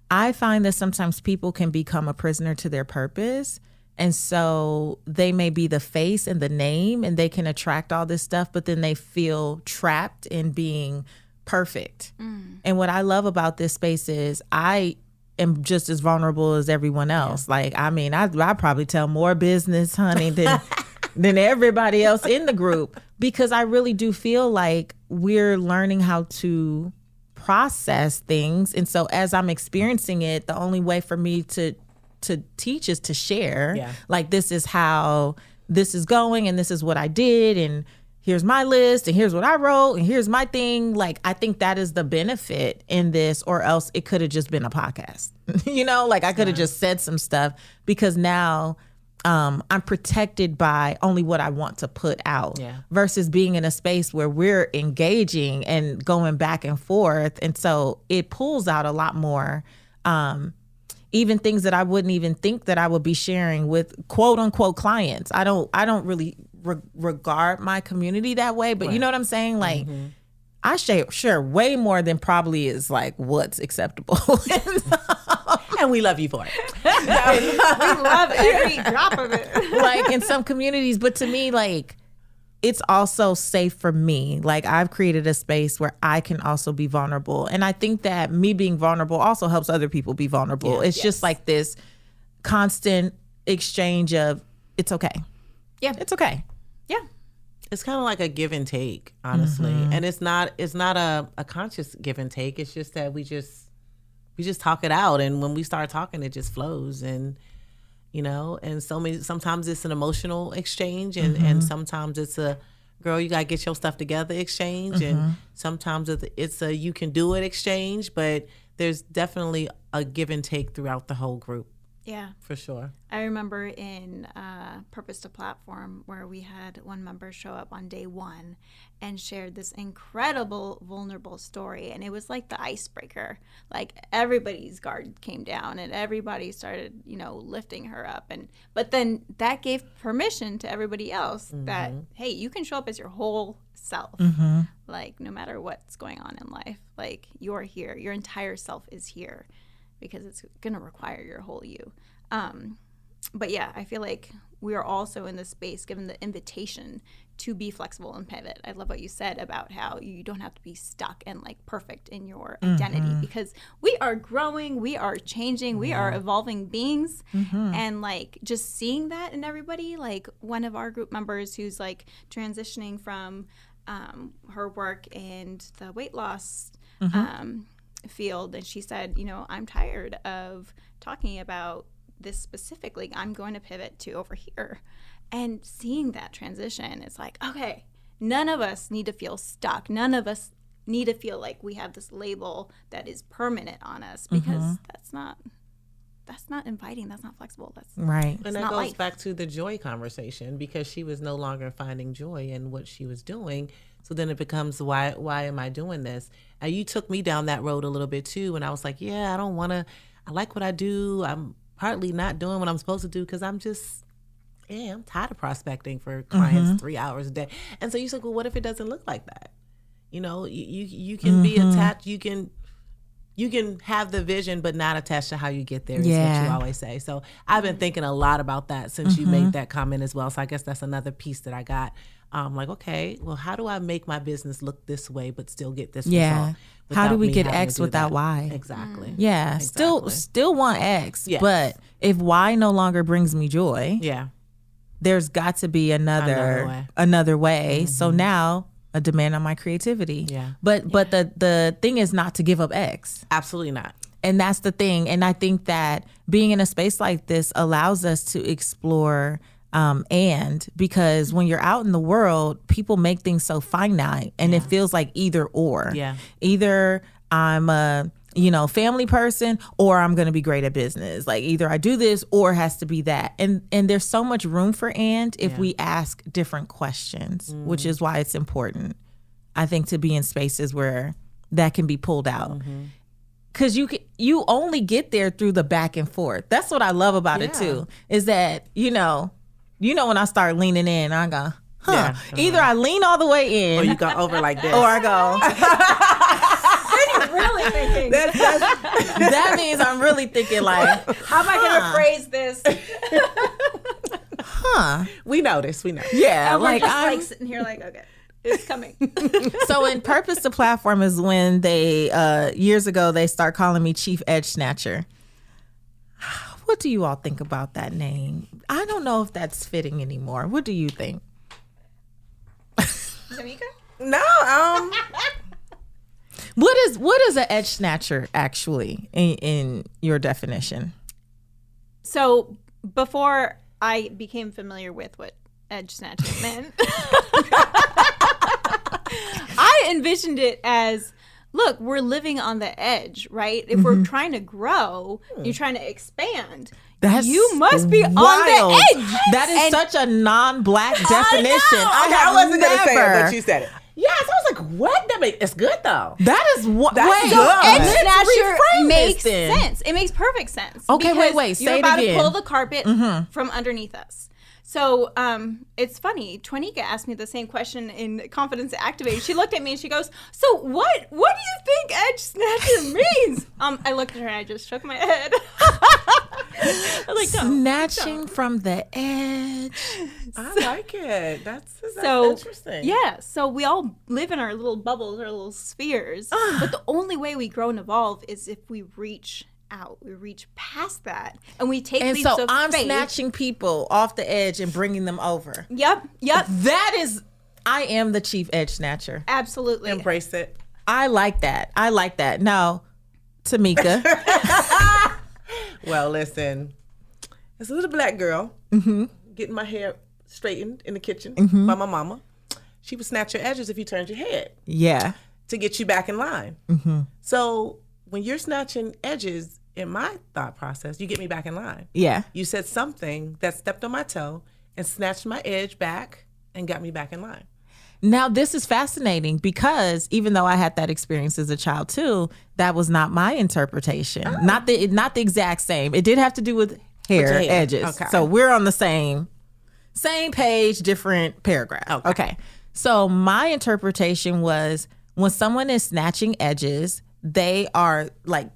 I find that sometimes people can become a prisoner to their purpose. And so they may be the face and the name and they can attract all this stuff, but then they feel trapped in being perfect. And what I love about this space is I am just as vulnerable as everyone else. Like, I mean, I probably tell more business, honey, than everybody else in the group, because I really do feel like we're learning how to process things. And so as I'm experiencing it, the only way for me to teach is to share. Yeah. Like, this is how this is going and this is what I did and here's my list and here's what I wrote and here's my thing. Like, I think that is the benefit in this, or else it could have just been a podcast. You know, like I could have just said some stuff, because now I'm protected by only what I want to put out, versus being in a space where we're engaging and going back and forth. And so it pulls out a lot more, even things that I wouldn't even think that I would be sharing with quote unquote clients. I don't really regard my community that way, but you know what I'm saying? Like, I share way more than probably is like what's acceptable. And we love you for it. We love every drop of it. Like, in some communities, but to me, like, it's also safe for me. Like, I've created a space where I can also be vulnerable. And I think that me being vulnerable also helps other people be vulnerable. It's just like this constant exchange of, it's okay. Yeah. It's okay. Yeah. It's kind of like a give and take, honestly. And it's not a conscious give and take. It's just that we just talk it out. And when we start talking, it just flows. And, you know, and sometimes it's an emotional exchange, and sometimes it's a, girl, you got to get your stuff together exchange. And sometimes it's a, you can do it exchange, but there's definitely a give and take throughout the whole group. Yeah. For sure. I remember in Purpose to Platform where we had one member show up on day one and shared this incredible vulnerable story. And it was like the icebreaker. Like, everybody's guard came down and everybody started, you know, lifting her up. But then that gave permission to everybody else that, hey, you can show up as your whole self. Like, no matter what's going on in life, like, you're here. Your entire self is here, because it's going to require your whole you. But yeah, I feel like we are also in this space given the invitation to be flexible and pivot. I love what you said about how you don't have to be stuck and like perfect in your identity, because we are growing, we are changing, we are evolving beings. And like, just seeing that in everybody, like one of our group members who's like transitioning from her work in the weight loss field, and she said, you know, I'm tired of talking about this specifically, I'm going to pivot to over here. And seeing that transition, it's like, okay, none of us need to feel stuck, none of us need to feel like we have this label that is permanent on us, because that's not inviting, that's not flexible, that's right. And that goes back to the joy conversation, because she was no longer finding joy in what she was doing. So then it becomes, why am I doing this? And you took me down that road a little bit too. And I was like, yeah, I don't want to, I like what I do. I'm partly not doing what I'm supposed to do because I'm tired of prospecting for clients 3 hours a day. And so you said, well, what if it doesn't look like that? You know, you can be attached, you can have the vision, but not attached to how you get there, is what you always say. So I've been thinking a lot about that since you made that comment as well. So I guess that's another piece that I got. Like, okay, well, how do I make my business look this way, but still get this result? How do we get X without Y? Exactly. Yeah. Exactly. Still want X, but if Y no longer brings me joy, there's got to be another way. So now a demand on my creativity. But the thing is not to give up X. Absolutely not. And that's the thing. And I think that being in a space like this allows us to explore because when you're out in the world, people make things so finite, and it feels like either or. Either I'm a family person, or I'm going to be great at business. Like, either I do this or it has to be that. And there's so much room for if we ask different questions, which is why it's important, I think, to be in spaces where that can be pulled out. Because you only get there through the back and forth. That's what I love about it too, is that, when I start leaning in, I go, either I lean all the way in, or you go over like this, or I go. Really thinking? That means I'm really thinking like, How am I going to phrase this? We know this. We know. yeah, And we're like just I'm. like sitting here like, okay, it's coming. So in Purpose to Platform is when they years ago they start calling me Chief Edge Snatcher. What do you all think about that name? I don't know if that's fitting anymore. What do you think? Tamika? No. What is an edge snatcher actually in your definition? So before I became familiar with what edge snatching meant, I envisioned it as, look, we're living on the edge, right? If we're trying to grow, you're trying to expand. You must be wild. on the edge. That is such a non-black definition. I wasn't going to say it, never- but you said it. Yes, I was like, what? It's good though. That is what. That's Wait, good. Edge let's snatcher reframe makes this then. sense. It makes perfect sense. Okay, because wait, say you're it about again. to pull the carpet from underneath us. So it's funny. Twanika asked me the same question in Confidence Activated. She looked at me and she goes, "So what do you think edge snatcher means?" I looked at her and I just shook my head. I was like, no, Snatching no. from the edge. I like it. That's So interesting. yeah, so we all live in our little bubbles, our little spheres. But the only way we grow and evolve is if we reach out, we reach past that, and we take And leaps so of I'm faith. snatching people off the edge and bringing them over. Yep. That is, I am the chief edge snatcher. Absolutely. Embrace it. I like that. Now, Tamika. Well, listen, as a little black girl getting my hair straightened in the kitchen by my mama, she would snatch your edges if you turned your head Yeah. to get you back in line. So when you're snatching edges, in my thought process, you get me back in line. Yeah. You said something that stepped on my toe and snatched my edge back and got me back in line. Now, this is fascinating because even though I had that experience as a child too, that was not my interpretation. Not the exact same. It did have to do with hair, your hair. edges. Okay. So we're on the same page, different paragraph. Okay. So my interpretation was when someone is snatching edges, they are like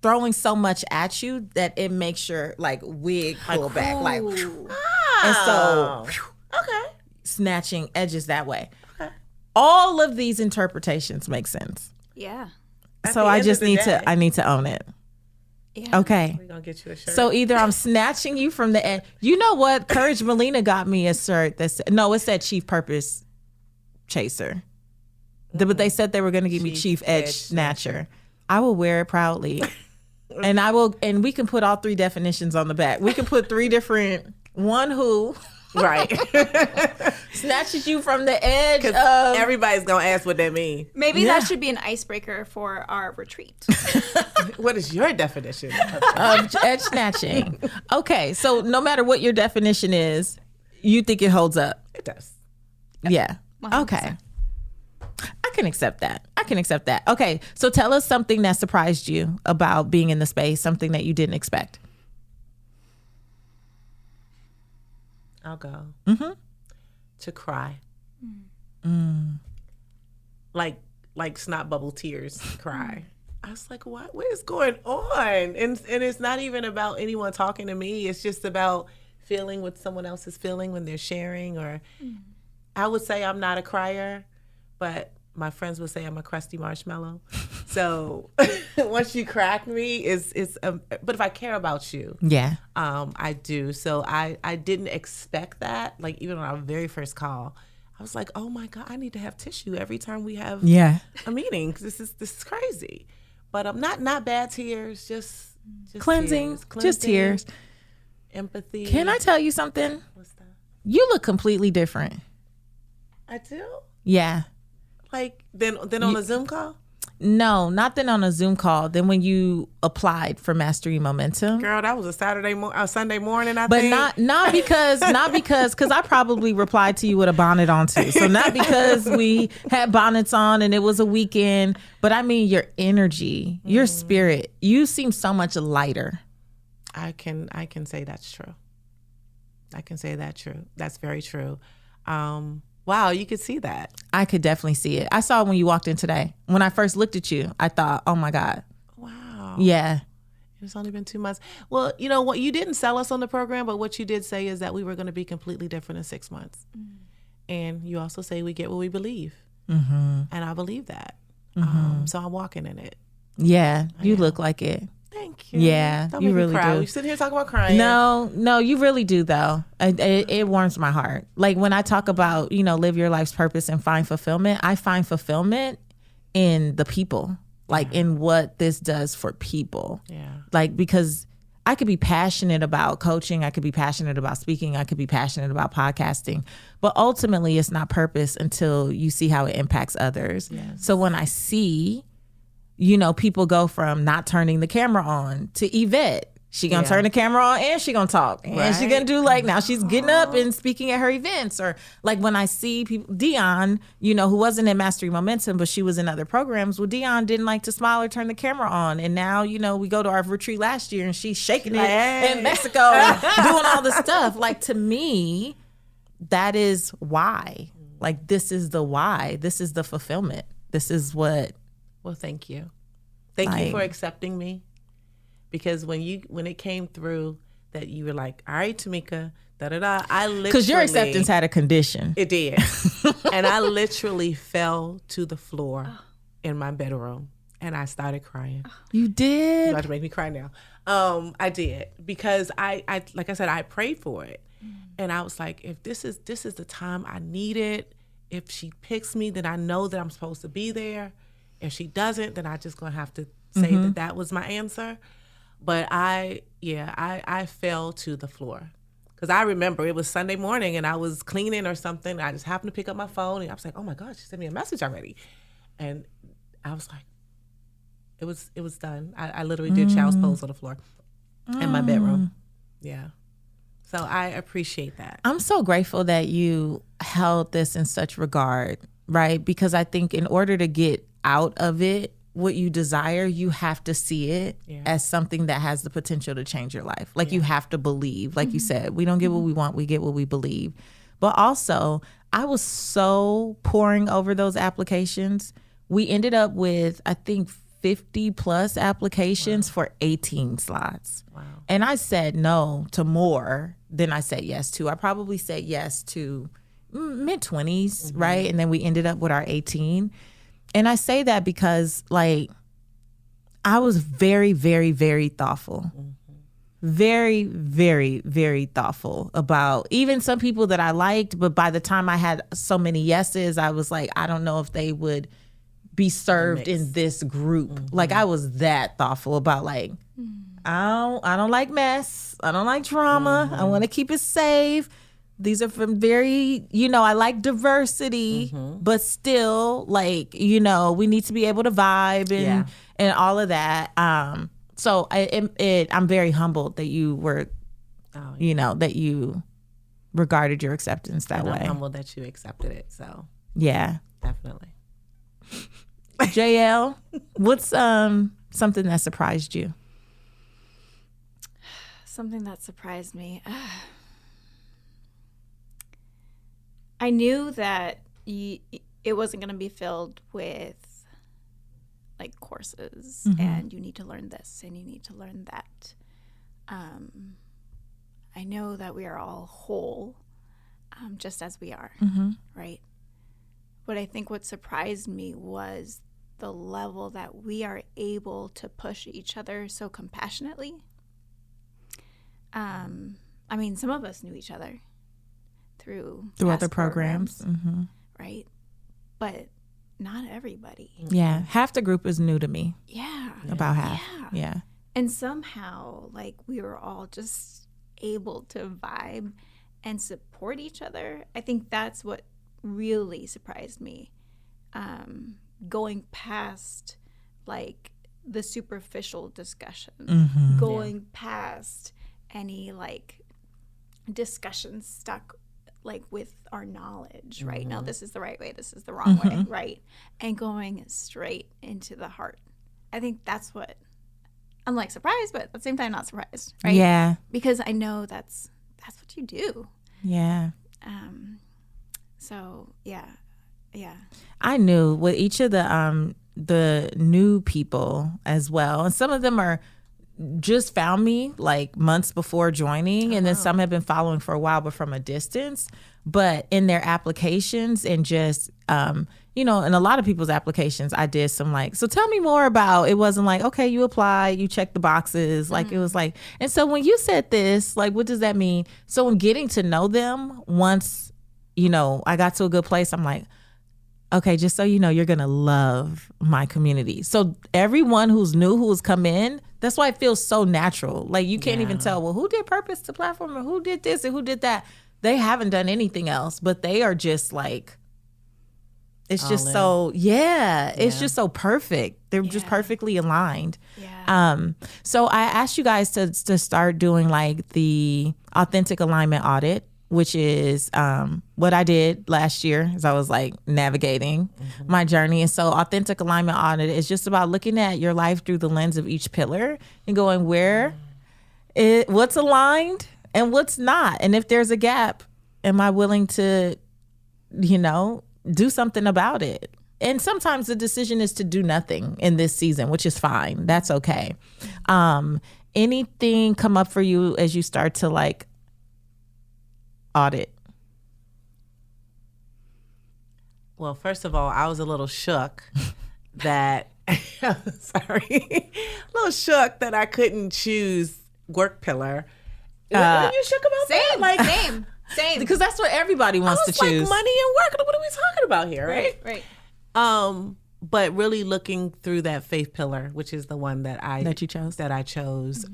throwing so much at you that it makes your like wig pull back. Like, and so Okay. snatching edges that way. All of these interpretations make sense. Yeah. So the I end just of the need day. I need to own it. Yeah. Okay. We're going to get you a shirt. So either I'm snatching you from the edge. You know what? Courage Molina got me a shirt that said, no, it said Chief Purpose Chaser. But they said they were going to give me Chief Edge Snatcher. I will wear it proudly. And we can put all three definitions on the back. We can put three different, one who right. snatches you from the edge of Everybody's going to ask what that means. Maybe Yeah. that should be an icebreaker for our retreat. What is your definition? of edge snatching. Okay, so no matter what your definition is, you think it holds up. It does. Yeah. 100%. Okay. I can accept that. Okay, so tell us something that surprised you about being in the space, something that you didn't expect. I'll go. To cry. Like snot bubble tears cry. I was like, what is going on? And it's not even about anyone talking to me. It's just about feeling what someone else is feeling when they're sharing. Or I would say I'm not a crier, but my friends would say I'm a crusty marshmallow. So once you crack me, but if I care about you, Yeah. I do. So I didn't expect that. Like even on our very first call, I was like, oh my God, I need to have tissue every time we have Yeah. a meeting because this is crazy. But not bad tears, just Cleansing, tears. just tears. Empathy. Can I tell you something? What's that? You look completely different. I do. Yeah. Like then on a Zoom call. No, not then on a Zoom call. Then when you applied for Mastery Momentum. Girl, that was a Sunday morning. I But think. not because I probably replied to you with a bonnet on too. So not because we had bonnets on and it was a weekend, but I mean your energy, your spirit. You seem so much lighter. I can say that's true. I can say that true. That's very true. Wow, you could see that. I could definitely see it. I saw it when you walked in today. When I first looked at you, I thought, oh my God. Wow. Yeah. It's only been 2 months. Well, you know what? You didn't sell us on the program, but what you did say is that we were going to be completely different in 6 months. And you also say we get what we believe. And I believe that. So I'm walking in it. Yeah. You look like it. Thank you. Yeah, Don't you make me really cry. do. We sitting here talking about crying. No, you really do though. It warms my heart. Like when I talk about, live your life's purpose and find fulfillment, I find fulfillment in the people, like in what this does for people. Yeah. Like, because I could be passionate about coaching, I could be passionate about speaking, I could be passionate about podcasting, but ultimately it's not purpose until you see how it impacts others. Yes. So when I see people go from not turning the camera on to Yvette. She gonna turn the camera on and she gonna talk. And she gonna do now she's getting up and speaking at her events. Or like when I see people, Dion, who wasn't in Mastery Momentum, but she was in other programs. Well, Dion didn't like to smile or turn the camera on. And now, we go to our retreat last year and she's shaking it in Mexico and doing all this stuff. Like to me, that is why. Like this is the why. This is the fulfillment. This is what. Well, thank you. Thank you for accepting me. Because when it came through that you were like, all right, Tamika, da-da-da, I literally... Because your acceptance had a condition. It did. And I literally fell to the floor in my bedroom and I started crying. You did? You're about to make me cry now. I did. Because I like I said, I prayed for it. And I was like, if this is the time I need it, if she picks me, then I know that I'm supposed to be there. If she doesn't, then I just gonna have to say that was my answer. But I fell to the floor because I remember it was Sunday morning and I was cleaning or something. I just happened to pick up my phone and I was like, oh my God, she sent me a message already. And I was like, it was done. I literally did child's pose on the floor in my bedroom. Yeah. So I appreciate that. I'm so grateful that you held this in such regard, right? Because I think in order to get out of it, what you desire, you have to see it as something that has the potential to change your life. Like you have to believe, like you said, we don't get what we want, we get what we believe. But also, I was so poring over those applications. We ended up with, I think, 50 plus applications for 18 slots. Wow. And I said no to more than I said yes to. I probably said yes to mid-20s, right? And then we ended up with our 18. And I say that because, like, I was very, very, very thoughtful. Very, very, very thoughtful about even some people that I liked. But by the time I had so many yeses, I was like, I don't know if they would be served in this group. Like, I was that thoughtful about, like, I don't like mess. I don't like drama. I want to keep it safe. These are from very, I like diversity, but still, like, we need to be able to vibe and all of that. So I'm very humbled that you were, that you regarded your acceptance that way. I'm humbled that you accepted it. So yeah, definitely. Jael, what's something that surprised you? Something that surprised me. I knew that it wasn't going to be filled with like courses and you need to learn this and you need to learn that. I know that we are all whole, just as we are, right? But I think what surprised me was the level that we are able to push each other so compassionately. I mean, some of us knew each other through other programs, right? But not everybody. Yeah, half the group is new to me. Yeah, about half. Yeah, and somehow, like, we were all just able to vibe and support each other. I think that's what really surprised me. Going past like the superficial discussion, going past any like discussion stuck like with our knowledge, right? No, this is the right way, this is the wrong way, right? And going straight into the heart. I think that's what I'm like surprised, but at the same time not surprised, right? Yeah. Because I know that's what you do. Yeah. So yeah. I knew with each of the new people as well, and some of them are just found me like months before joining, and then some have been following for a while but from a distance. But in their applications and just in a lot of people's applications, I did some like, so tell me more about, it wasn't like, okay, you apply, you check the boxes, like it was like, and so when you said this, like, what does that mean? So in getting to know them, once I got to a good place, I'm like, okay, just so you know, you're going to love my community. So everyone who's new, who's come in, that's why it feels so natural. Like you can't even tell, well, who did Purpose to Platform or who did this and who did that? They haven't done anything else, but they are just like, it's all just in. So, it's just so perfect. They're just perfectly aligned. Yeah. So I asked you guys to start doing like the authentic alignment audit, which is what I did last year as I was like navigating my journey. And so authentic alignment audit is just about looking at your life through the lens of each pillar and going what's aligned and what's not. And if there's a gap, am I willing to, do something about it? And sometimes the decision is to do nothing in this season, which is fine. That's okay. Anything come up for you as you start to like audit? Well, first of all, I was a little shook that a little shook that I couldn't choose work pillar. Are you shook about that? Like, same. Because that's what everybody wants to choose. Like money and work. What are we talking about here, right? Right. But really looking through that faith pillar, which is the one that I chose.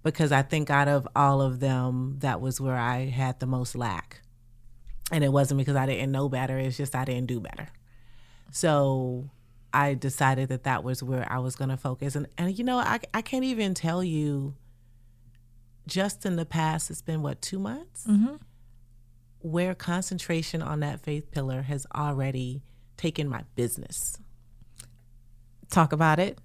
Because I think out of all of them, that was where I had the most lack. And it wasn't because I didn't know better. It's just I didn't do better. So I decided that was where I was going to focus. And I can't even tell you, just in the past, it's been 2 months, where concentration on that faith pillar has already taken my business. Talk about it.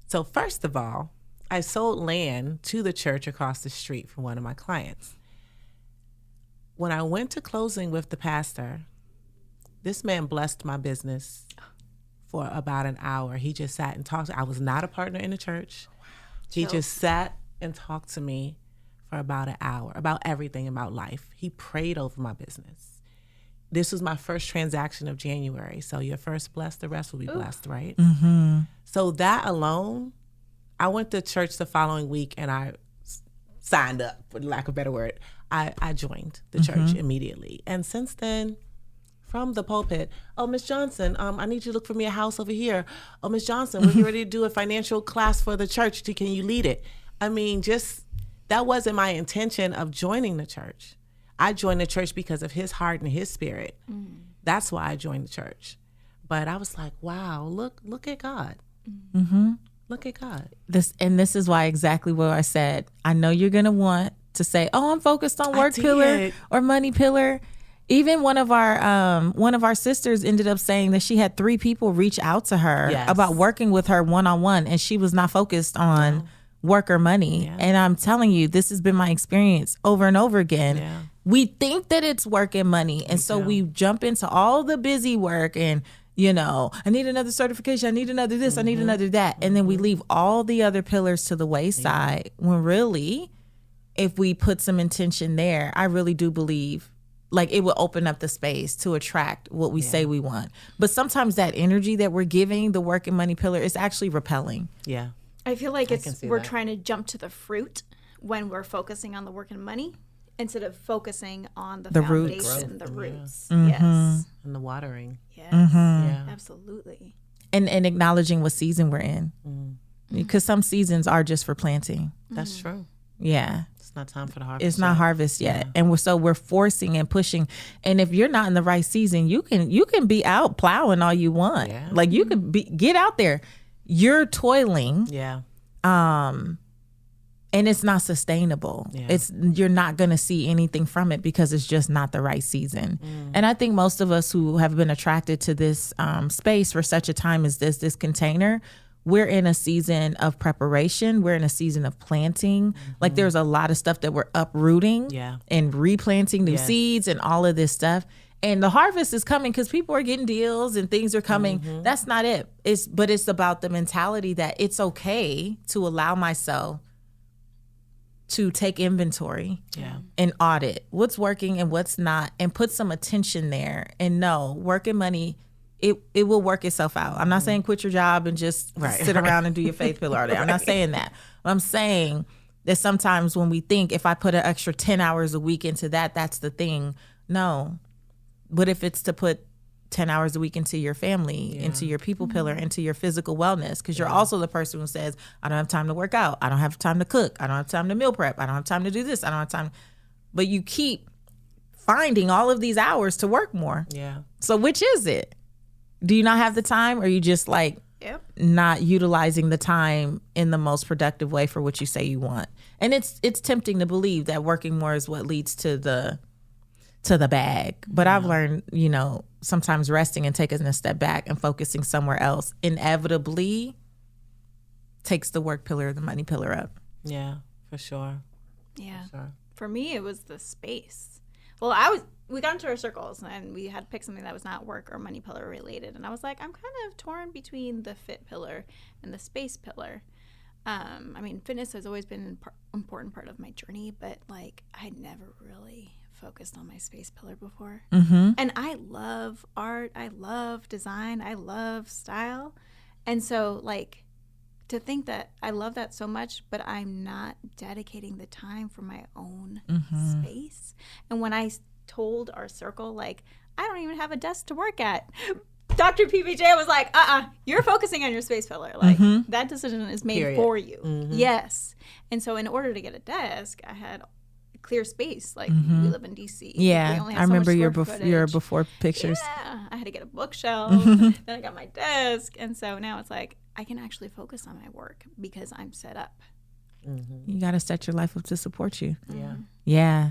So first of all, I sold land to the church across the street from one of my clients. When I went to closing with the pastor, this man blessed my business for about an hour. He just sat and talked. I was not a partner in the church. He just sat and talked to me for about an hour about everything about life. He prayed over my business. This was my first transaction of January. So your first blessed, the rest will be blessed, right? Mm-hmm. So that alone, I went to church the following week and I signed up, for lack of a better word. I joined the church immediately. And since then, from the pulpit, oh, Miss Johnson, I need you to look for me a house over here. Oh, Miss Johnson, we're ready to do a financial class for the church. Can you lead it? I mean, that wasn't my intention of joining the church. I joined the church because of his heart and his spirit. That's why I joined the church. But I was like, wow, look at God. Mm-hmm. Look at God. This is why exactly what I said. I know you're going to want to say, oh, I'm focused on work pillar or money pillar. Even one of our sisters ended up saying that she had 3 people reach out to her about working with her one-on-one, and she was not focused on work or money. Yeah. And I'm telling you, this has been my experience over and over again. Yeah. We think that it's work and money. And so we jump into all the busy work and, I need another certification. I need another this. I need another that. And then we leave all the other pillars to the wayside when really, if we put some intention there, I really do believe like it will open up the space to attract what we say we want. But sometimes that energy that we're giving the work and money pillar is actually repelling. Yeah. I feel like we're trying to jump to the fruit when we're focusing on the work and money instead of focusing on the foundation, the roots. Mm-hmm. Yes. And the watering. Yes. Mm-hmm. Yeah. Absolutely. And acknowledging what season we're in. Because some seasons are just for planting. That's true. Yeah. It's not time for the harvest. It's not harvest yet. And we're forcing and pushing. And if you're not in the right season, you can be out plowing all you want. Yeah. Like you could get out there. You're toiling. Yeah. And it's not sustainable. Yeah. You're not going to see anything from it because it's just not the right season. And I think most of us who have been attracted to this space for such a time as this container, we're in a season of preparation. We're in a season of planting. Like there's a lot of stuff that we're uprooting and replanting new seeds and all of this stuff. And the harvest is coming because people are getting deals and things are coming. That's not it. But it's about the mentality that it's okay to allow myself to take inventory and audit what's working and what's not, and put some attention there. And no, work and money, it will work itself out. I'm not saying quit your job and just sit around and do your faith pillar all day. I'm not saying that. I'm saying that sometimes when we think, if I put an extra 10 hours a week into that, that's the thing. No. But if it's to put 10 hours a week into your family, into your people pillar, into your physical wellness, because you're also the person who says, I don't have time to work out. I don't have time to cook. I don't have time to meal prep. I don't have time to do this. I don't have time. But you keep finding all of these hours to work more. Yeah. So which is it? Do you not have the time, or are you just like not utilizing the time in the most productive way for what you say you want? And it's tempting to believe that working more is what leads to the bag. But I've learned, sometimes resting and taking a step back and focusing somewhere else inevitably takes the work pillar, the money pillar up. Yeah, for sure. Yeah. For me, it was the space. Well, we got into our circles and we had to pick something that was not work or money pillar related. And I was like, I'm kind of torn between the fit pillar and the space pillar. Fitness has always been an important part of my journey, but like I never really focused on my space pillar before. And I love art, I love design, I love style. And so like to think that I love that so much, but I'm not dedicating the time for my own space. And when I told our circle, like, I don't even have a desk to work at, Dr. PBJ was like, you're focusing on your space pillar. Like, that decision is made for you. Yes. And so in order to get a desk, I had clear space. Like, we live in D.C. Yeah, I remember your before pictures. Yeah, I had to get a bookshelf. Then I got my desk. And so now it's like, I can actually focus on my work because I'm set up. You got to set your life up to support you. Yeah.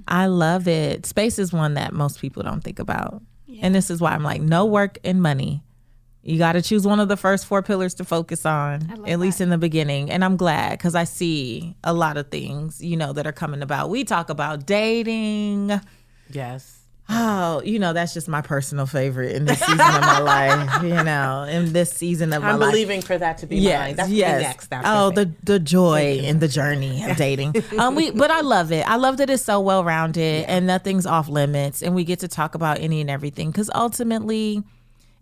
I love it. Space is one that most people don't think about. And this is why I'm like, no work and money. You got to choose one of the first 4 pillars to focus on, at least in the beginning. And I'm glad, because I see a lot of things, that are coming about. We talk about dating. Yes. Oh, that's just my personal favorite in this season of my life, in this season of my life. I'm believing for that to be mine. That's next. The joy in the journey of dating. But I love it. I love that it's so well-rounded and nothing's off limits, and we get to talk about any and everything, because ultimately,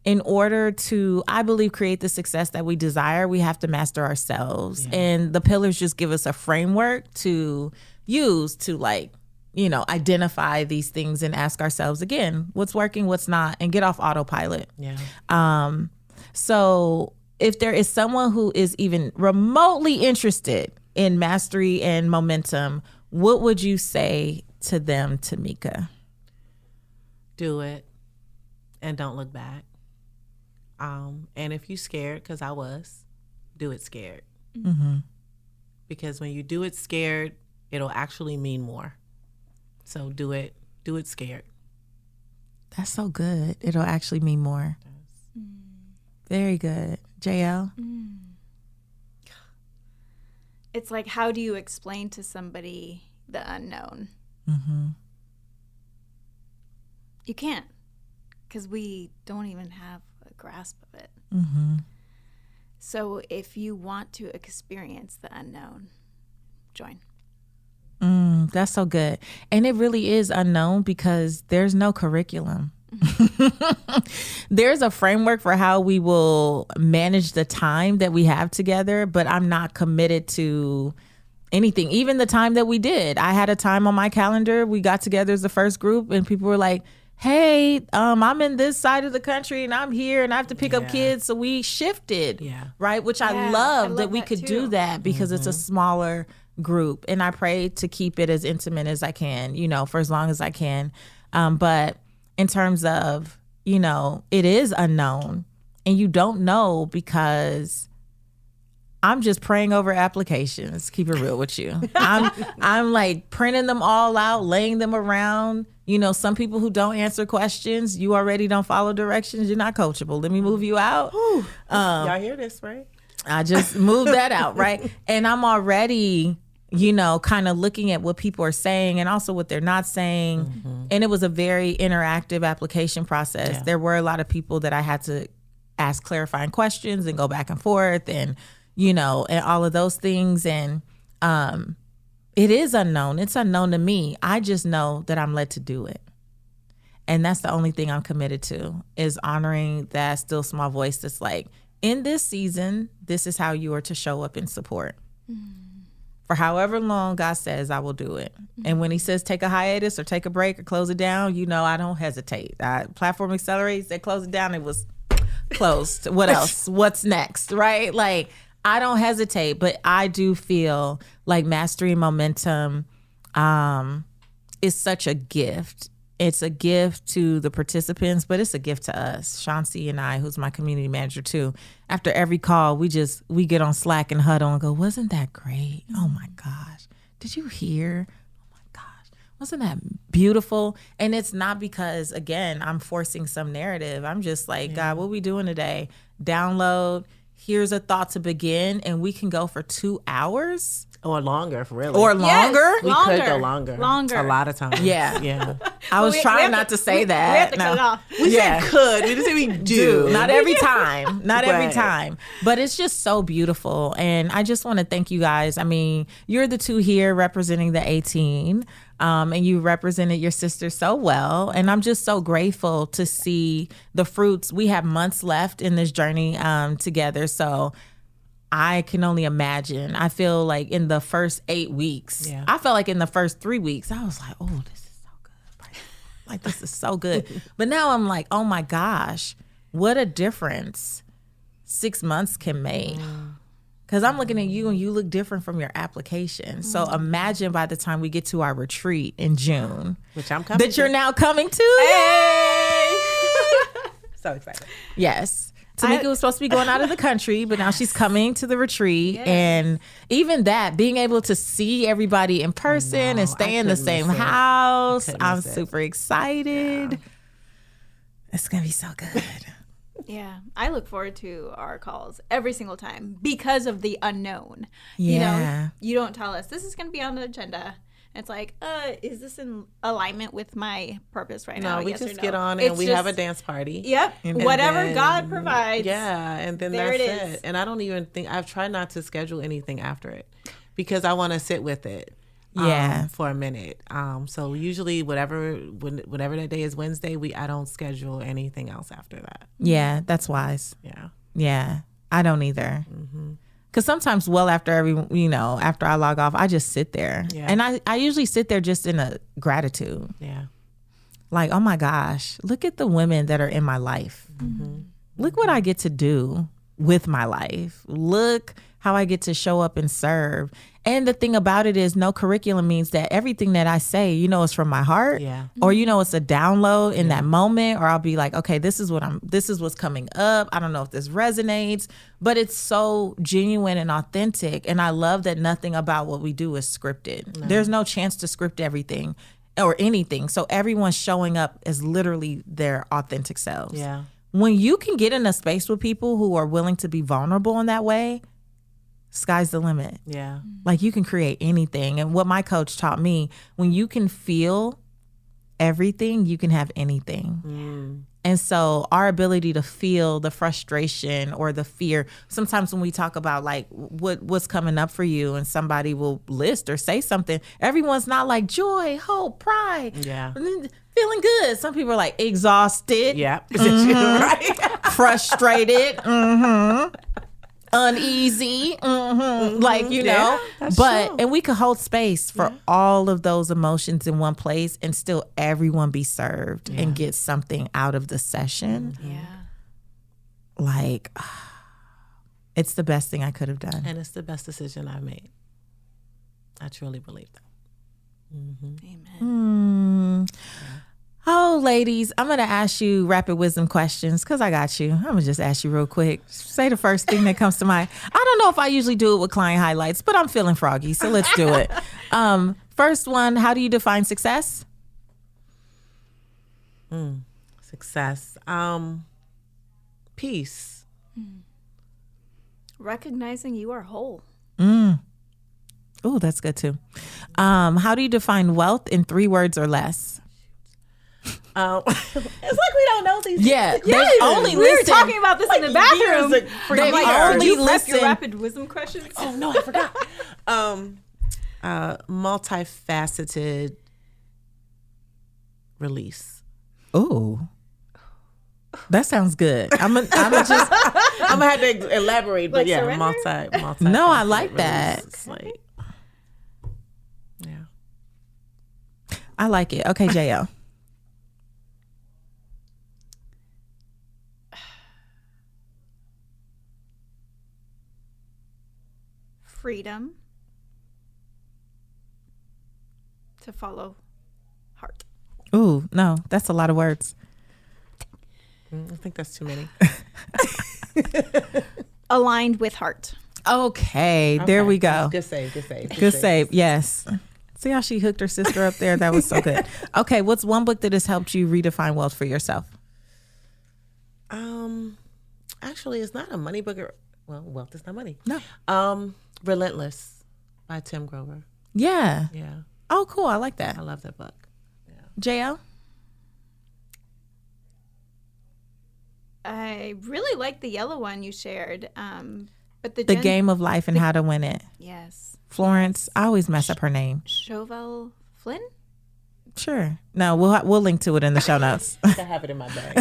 in order to, I believe, create the success that we desire, we have to master ourselves. And the pillars just give us a framework to use to identify these things and ask ourselves again, what's working, what's not, and get off autopilot. So if there is someone who is even remotely interested in mastery and momentum, what would you say to them, Tamika? Do it and don't look back. And if you're scared, because I was, do it scared. Because when you do it scared, it'll actually mean more. So do it scared. That's so good. It'll actually mean more. Very good. Jael? It's like, how do you explain to somebody the unknown? You can't, because we don't even have a grasp of it. So if you want to experience the unknown, join. That's so good. And it really is unknown because there's no curriculum. There's a framework for how we will manage the time that we have together, but I'm not committed to anything. Even the time that we did, I had a time on my calendar. We got together as the first group and people were like, hey, I'm in this side of the country and I'm here and I have to pick up kids. So we shifted, right? Which I love that we could do that because it's a smaller group. And I pray to keep it as intimate as I can, for as long as I can. But in terms of, it is unknown and you don't know, because I'm just praying over applications. Keep it real with you. I'm like printing them all out, laying them around. Some people who don't answer questions, you already don't follow directions. You're not coachable. Let me move you out. Y'all hear this, right? I just moved that out, right? And I'm already, you know, kind of looking at what people are saying and also what they're not saying. And it was a very interactive application process. Yeah. There were a lot of people that I had to ask clarifying questions and go back and forth and, you know, and all of those things. And it is unknown. It's unknown to me. I just know that I'm led to do it. And that's the only thing I'm committed to, is honoring that still small voice that's like, in this season, this is how you are to show up and support. For however long God says, I will do it. And when he says take a hiatus or take a break or close it down, you know, I don't hesitate. Platform Accelerate said close it down. It was closed. What else? What's next? Right? Like, I don't hesitate, but I do feel like Mastery Momentum is such a gift. It's a gift to the participants, but it's a gift to us. Chauncey and I, who's my community manager too, after every call, we get on Slack and huddle and go, wasn't that great? Oh my gosh. Did you hear? Oh my gosh. Wasn't that beautiful? And it's not because, again, I'm forcing some narrative. I'm just like, God, what are we doing today? Download. Here's a thought to begin, and we can go for 2 hours. Or longer, really. Or longer? Yes, We longer. could go longer. Longer. A lot of times. Yeah. Yeah. I was we trying have not to say we that. have to cut it off. We Yeah. said could. We didn't say we do. Not every time. Not every But- time. But it's just so beautiful. And I just want to thank you guys. I mean, you're the two here representing the 18. And you represented your sister so well. And I'm just so grateful to see the fruits. We have months left in this journey together. So I can only imagine. I feel like in the first 8 weeks, I felt like in the first 3 weeks, I was like, oh, this is so good. Like, this is so good. But now I'm like, oh my gosh, what a difference 6 months can make. Because I'm looking at you and you look different from your application. So imagine by the time we get to our retreat in June, Which I'm coming that you're to. now coming to. Hey! So excited. Yes. Tamika was supposed to be going out of the country, but now she's coming to the retreat. Yes. And even that, being able to see everybody in person and stay in the couldn't same miss it. house, Couldn't I'm miss it. super excited. It's going to be so good. Yeah, I look forward to our calls every single time because of the unknown. Yeah. You know, you don't tell us this is going to be on the agenda. It's like, is this in alignment with my purpose right now? No, we Yes just or no? get on and It's we just- have a dance party. Yep, And whatever then- God provides. Yeah, and then There that's it is. it. And I don't even think, I've tried not to schedule anything after it because I want to sit with it. Yeah. For a minute. So usually whenever that day is Wednesday, I don't schedule anything else after that. Yeah, that's wise. Yeah. Yeah, I don't either. Because sometimes after after I log off, I just sit there. Yeah. And I usually sit there just in a gratitude. Yeah. Like, oh my gosh, look at the women that are in my life. Look what I get to do with my life. Look how I get to show up and serve. And the thing about it is no curriculum means that everything that I say, is from my heart. Yeah. Or, it's a download in that moment. Or I'll be like, okay, this is what's coming up. I don't know if this resonates, but it's so genuine and authentic. And I love that nothing about what we do is scripted. There's no chance to script everything or anything. So everyone's showing up as literally their authentic selves. Yeah. When you can get in a space with people who are willing to be vulnerable in that way, sky's the limit. Yeah. Like, you can create anything. And what my coach taught me, when you can feel everything, you can have anything. And so our ability to feel the frustration or the fear, sometimes when we talk about like what's coming up for you and somebody will list or say something, everyone's not like joy, hope, pride, Yeah. feeling good. Some people are like exhausted, Yeah. Right. frustrated, uneasy, like, that's but, true. and we could hold space for all of those emotions in one place and still everyone be served and get something out of the session. Yeah. Like, it's the best thing I could have done. And it's the best decision I've made. I truly believe that. Amen. Oh, ladies, I'm going to ask you rapid wisdom questions because I got you. I'm going to just ask you real quick. Say the first thing that comes to mind. I don't know if I usually do it with client highlights, but I'm feeling froggy, so let's do it. First one, how do you define success? Success. Peace. Recognizing you are whole. Oh, that's good too. How do you define wealth in 3 words or less? It's like we don't know these. Yeah, We were talking about this in the bathroom. Years They Like, only did you prep listen. your rapid wisdom questions? Oh no, I forgot. Multifaceted release. Ooh, that sounds good. I'm gonna have to elaborate, but Like yeah, surrender? multi. No, I like that. It's like, yeah. I like it. Okay, Jael. Freedom to follow heart. Ooh, no, that's a lot of words. I think that's too many. Aligned with heart. Okay, there we go. Good save. Good save. Yes. See how she hooked her sister up there? That was so good. Okay, what's one book that has helped you redefine wealth for yourself? Actually, it's not a money book. Wealth is not money. No. Relentless by Tim Grover. Yeah. Yeah, Oh, cool. I like that. I love that book. JL? I really like the yellow one you shared. But the Game of Life and How to Win It. Yes. Florence. I always mess up her name. Chauvel Flynn? Sure. No, we'll link to it in the show notes. I have it in my bag.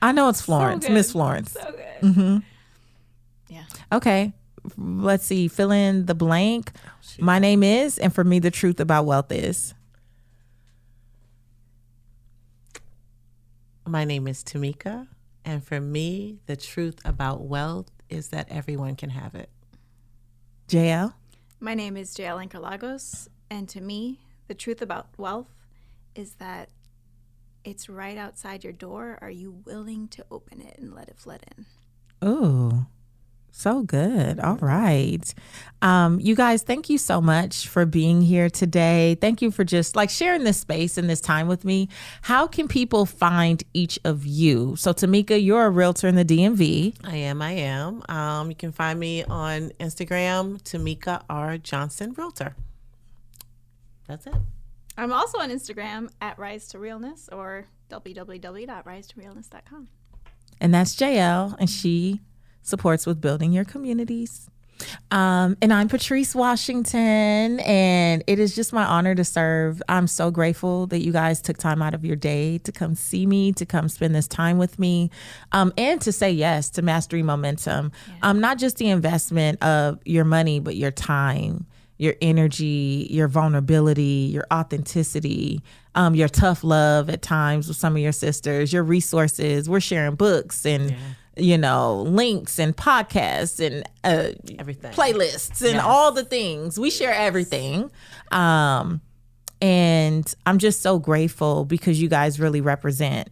I know it's Florence. good. Miss Florence. So good. Mm-hmm. Yeah. Okay. Let's see. Fill in the blank. My name is, and for me, the truth about wealth is. My name is Tamika, and for me, the truth about wealth is that everyone can have it. JL? My name is Jael Anker-Lagos, and to me, the truth about wealth is that it's right outside your door. Are you willing to open it and let it flood in? Ooh, so good. All right. You guys, thank you so much for being here today. Thank you for just like sharing this space and this time with me. How can people find each of you? So Tamika, you're a realtor in the DMV. I am. You can find me on Instagram, Tamika R. Johnson Realtor. That's it. I'm also on Instagram at Rise to Realness or www.risetorealness.com. And that's JL, and she supports with building your communities. And I'm Patrice Washington, and it is just my honor to serve. I'm so grateful that you guys took time out of your day to come see me, to come spend this time with me, and to say yes to Mastery Momentum. Not just the investment of your money, but your time, your energy, your vulnerability, your authenticity, your tough love at times with some of your sisters, your resources. We're sharing books and links and podcasts and Everything. playlists and all the things. We share everything. And I'm just so grateful because you guys really represent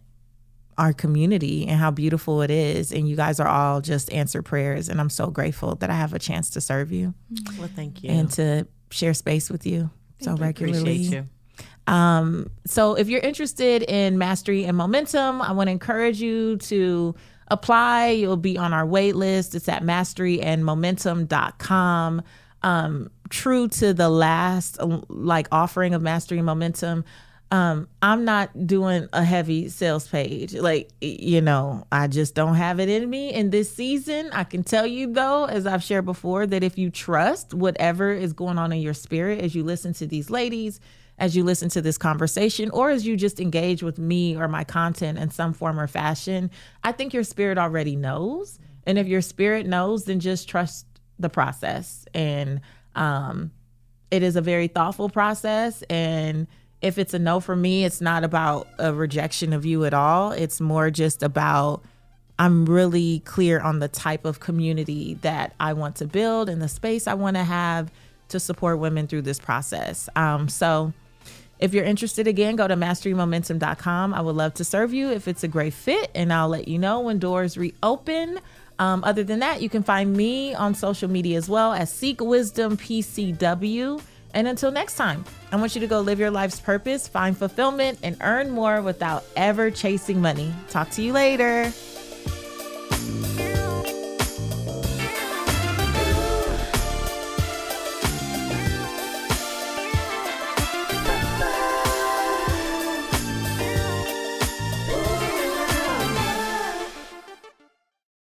our community and how beautiful it is. And you guys are all just answered prayers. And I'm so grateful that I have a chance to serve you. Well, thank you. And to share space with you so regularly. Appreciate you. So if you're interested in Mastery and Momentum, I want to encourage you to apply. You'll be on our wait list. It's at masteryandmomentum.com. True to the last offering of Mastery and Momentum, I'm not doing a heavy sales page. I just don't have it in me in this season. I can tell you though, as I've shared before, that if you trust whatever is going on in your spirit as you listen to these ladies, as you listen to this conversation, or as you just engage with me or my content in some form or fashion, I think your spirit already knows. And if your spirit knows, then just trust the process. And it is a very thoughtful process. And if it's a no for me, it's not about a rejection of you at all. It's more just about, I'm really clear on the type of community that I want to build and the space I want to have to support women through this process. So if you're interested, again, go to masterymomentum.com. I would love to serve you if it's a great fit, and I'll let you know when doors reopen. Other than that, you can find me on social media as well as Seek Wisdom PCW. And until next time, I want you to go live your life's purpose, find fulfillment, and earn more without ever chasing money. Talk to you later.